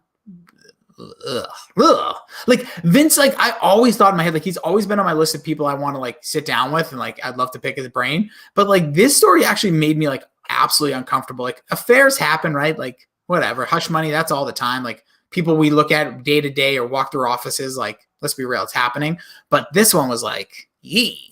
Ugh. Like Vince, like I always thought in my head, like he's always been on my list of people I want to like sit down with, and like I'd love to pick his brain. But like this story actually made me like absolutely uncomfortable. Like affairs happen, right? Like whatever, hush money, that's all the time. Like people we look at day to day or walk through offices, like let's be real, it's happening. But this one was like, yee.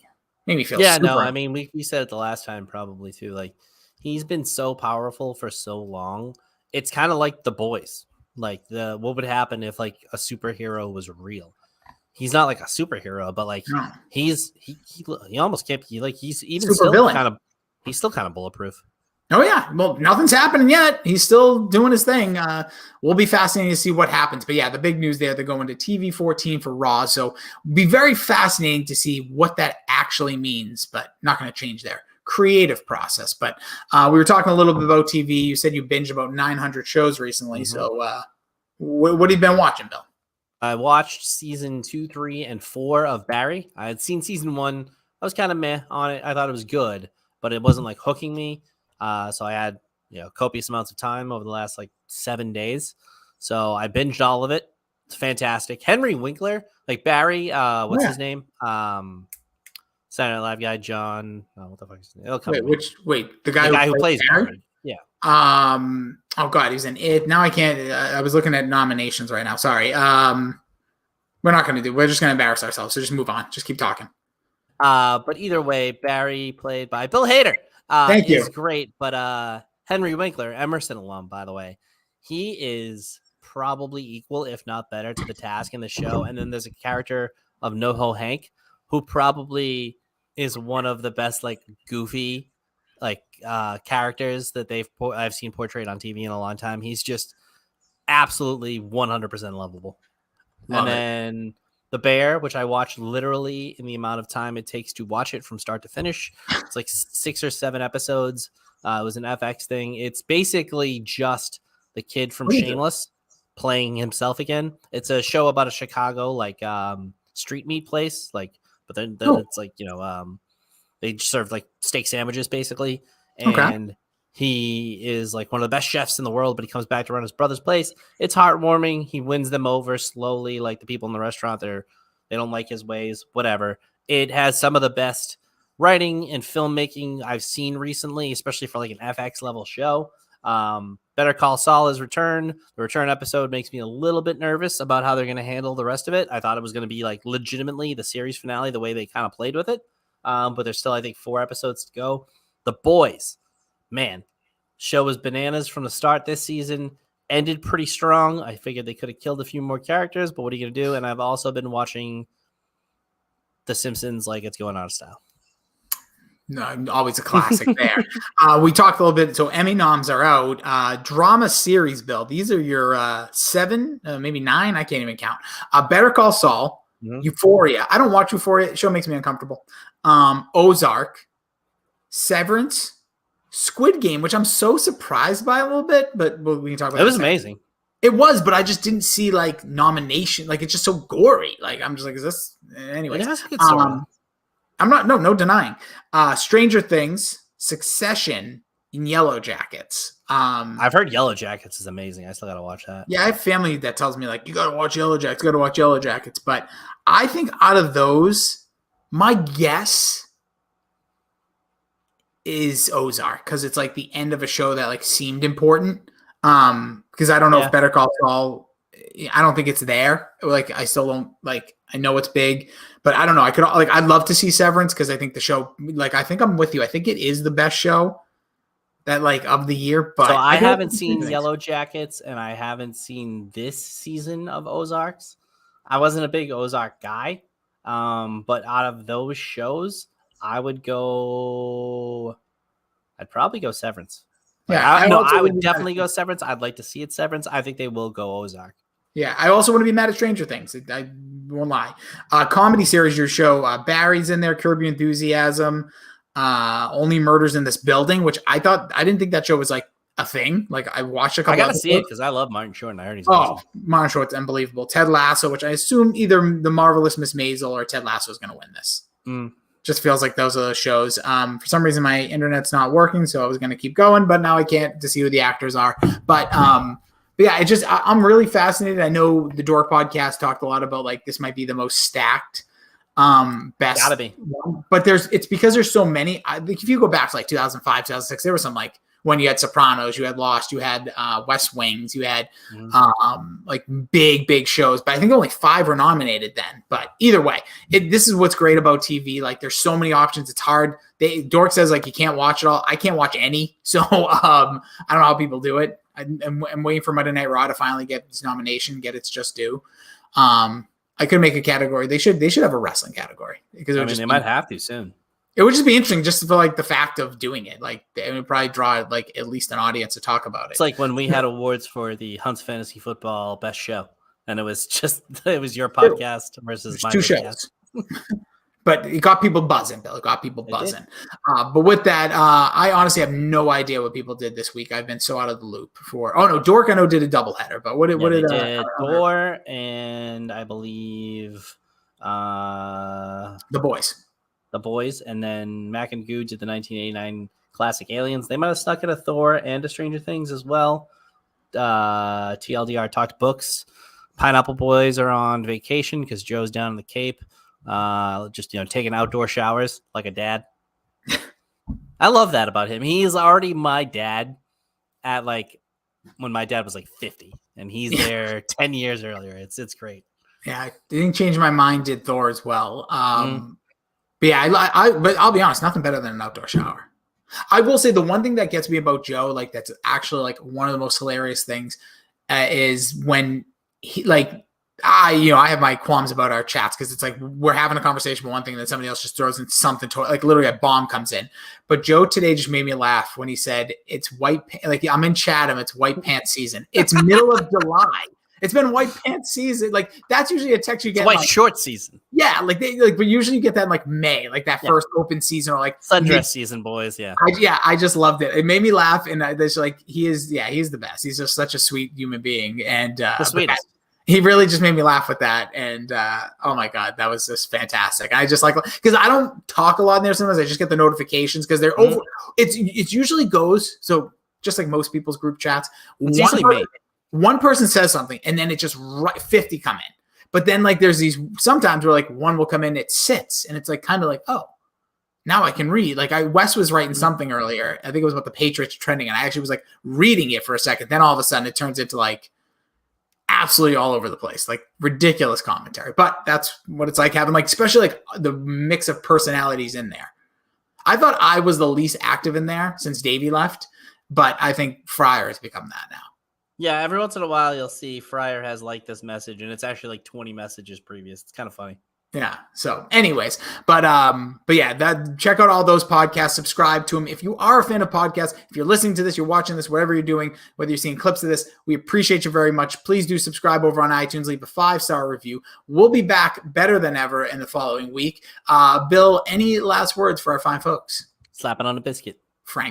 Made me feel super. I mean, we said it the last time probably too. Like he's been so powerful for so long, it's kind of like The Boys. Like what would happen if like a superhero was real? He's not like a superhero, but like No. he almost can't be like he's even Super still villain. he's still kind of bulletproof. Oh yeah, well, nothing's happening yet. He's still doing his thing. We'll be fascinating to see what happens. But yeah, the big news there, they're going to TV 14 for Raw. So be very fascinating to see what that actually means, but not going to change their creative process. But we were talking a little bit about TV. You said you binged about 900 shows recently. Mm-hmm. So what have you been watching, Bill? I watched season 2, 3, and 4 of Barry. I had seen season 1. I was kind of meh on it. I thought it was good, but it wasn't like hooking me. So I had copious amounts of time over the last like 7 days. So I binged all of it. It's fantastic. Henry Winkler, like Barry, what's his name? Saturday Night Live guy, John. Oh, what the fuck is his name? It'll come to me. The guy who plays Barry? Barry. Yeah. Oh God, he's in it. Now I can't. I was looking at nominations right now. Sorry. We're not going to we're just going to embarrass ourselves. So just move on. Just keep talking. But either way, Barry played by Bill Hader. Thank you. Is great, but Henry Winkler, Emerson alum, by the way, he is probably equal, if not better, to the task in the show. And then there's a character of NoHo Hank, who probably is one of the best, like goofy, like characters that I've seen portrayed on TV in a long time. He's just absolutely 100% lovable. Love and it. then The Bear, which I watched literally in the amount of time it takes to watch it from start to finish. It's like 6 or 7 episodes. It was an FX thing. It's basically just the kid from Shameless playing himself again. It's a show about a Chicago like street meat place, like, but then it's like they serve like steak sandwiches basically, and he is like one of the best chefs in the world, but he comes back to run his brother's place. It's heartwarming. He wins them over slowly. Like the people in the restaurant, they don't like his ways, whatever. It has some of the best writing and filmmaking I've seen recently, especially for like an FX level show. Better Call Saul is returned. The return episode makes me a little bit nervous about how they're going to handle the rest of it. I thought it was going to be like legitimately the series finale, the way they kind of played with it. But there's still, I think, 4 episodes to go. The Boys, man, show was bananas from the start this season. Ended pretty strong. I figured they could have killed a few more characters, but what are you going to do? And I've also been watching The Simpsons like it's going out of style. No, always a classic there. We talked a little bit. So Emmy noms are out. Drama series, Bill. These are your 7, maybe 9. I can't even count. Better Call Saul, Euphoria. I don't watch Euphoria. The show makes me uncomfortable. Ozark, Severance, Squid Game, which I'm so surprised by a little bit, but we can talk about it. It was amazing. It was, but I just didn't see like nomination. Like it's just so gory. Like I'm just like, is this anyways? It has a good story. I'm not no denying. Stranger Things, Succession, and Yellow Jackets. I've heard Yellow Jackets is amazing. I still gotta watch that. Yeah, I have family that tells me like you gotta watch Yellow Jackets. But I think out of those, my guess is Ozark because it's like the end of a show that like seemed important. Because I don't know if Better Call Saul, I don't think it's there. Like I still don't like. I know it's big, but I don't know. I'd love to see Severance because I think the show, like I think I'm with you. I think it is the best show that like of the year. But so I haven't seen Yellow Jackets and I haven't seen this season of Ozarks. I wasn't a big Ozark guy, but out of those shows, I'd probably go Severance. Yeah, I would definitely go Severance. I'd like to see it Severance. I think they will go Ozark. Yeah, I also want to be mad at Stranger Things. I won't lie. Comedy series, your show. Barry's in there, Curb Your Enthusiasm. Only Murders in This Building, which I didn't think that show was like a thing. Like I watched a couple. I gotta see it because I love Martin Short and I heard he's awesome. Martin Short's unbelievable. Ted Lasso, which I assume either The Marvelous Miss Maisel or Ted Lasso is going to win this. Just feels like those are the shows. For some reason, my internet's not working, so I was going to keep going, but now I can't to see who the actors are. But yeah, I'm really fascinated. I know the Dork podcast talked a lot about like this might be the most stacked best. Gotta be. But it's because there's so many. If you go back to like 2005, 2006, there was some like when you had Sopranos, you had Lost, you had West Wings, you had like big shows. But I think only 5 were nominated then. But either way, this is what's great about TV. Like there's so many options. It's hard. Dork says like you can't watch it all. I can't watch any. So I don't know how people do it. I'm waiting for Monday Night Raw to finally get its nomination, get its just due. I could make a category. They should have a wrestling category because they might have to soon. It would just be interesting just for like the fact of doing it. Like it would probably draw like at least an audience to talk about it. It's like when we had awards for the Hunts Fantasy Football Best Show, and it was your podcast versus my two podcast. shows. But it got people buzzing, Bill. It got people buzzing. But with that, I honestly have no idea what people did this week. I've been so out of the loop for. Oh no, Dork I know did a doubleheader, but what did Thor and I believe the boys. The boys, and then Mac and Goo did the 1989 classic Aliens. They might have stuck in a Thor and a Stranger Things as well. TLDR talked books. Pineapple Boys are on vacation because Joe's down in the Cape. Just taking outdoor showers like a dad. I love that about him. He's already my dad at like when my dad was like 50, and he's there 10 years earlier. It's great. Yeah, I didn't change my mind. Did Thor as well. But yeah, but I'll be honest, nothing better than an outdoor shower. I will say the one thing that gets me about Joe, like that's actually like one of the most hilarious things, is when he like I have my qualms about our chats because it's like we're having a conversation about one thing and then somebody else just throws in something like literally a bomb comes in. But Joe today just made me laugh when he said it's white. Like I'm in Chatham, it's white pants season. It's middle of July. It's been white pants season. Like that's usually a text you get. It's white like, short season. Yeah, but usually you get that in like May, like that first open season or like sundress season, boys. Yeah, I just loved it. It made me laugh, and there's like he's the best. He's just such a sweet human being, and the sweetest. He really just made me laugh with that, and oh my god, that was just fantastic. I just like because I don't talk a lot in there sometimes. I just get the notifications because they're over. It usually goes so just like most people's group chats. It's usually me. One person says something and then it just 50 come in. But then like there's these sometimes where like one will come in, it sits and it's like kind of like, oh, now I can read. Like Wes was writing something earlier. I think it was about the Patriots trending. And I actually was like reading it for a second. Then all of a sudden it turns into like absolutely all over the place, like ridiculous commentary. But that's what it's like having like, especially like the mix of personalities in there. I thought I was the least active in there since Davey left, but I think Fryer has become that now. Yeah, every once in a while you'll see Fryer has liked this message, and it's actually like 20 messages previous. It's kind of funny. Yeah. So, anyways, but yeah, check out all those podcasts. Subscribe to them if you are a fan of podcasts. If you're listening to this, you're watching this, whatever you're doing, whether you're seeing clips of this, we appreciate you very much. Please do subscribe over on iTunes. Leave a 5-star review. We'll be back better than ever in the following week. Bill, any last words for our fine folks? Slap it on a biscuit. Frank's.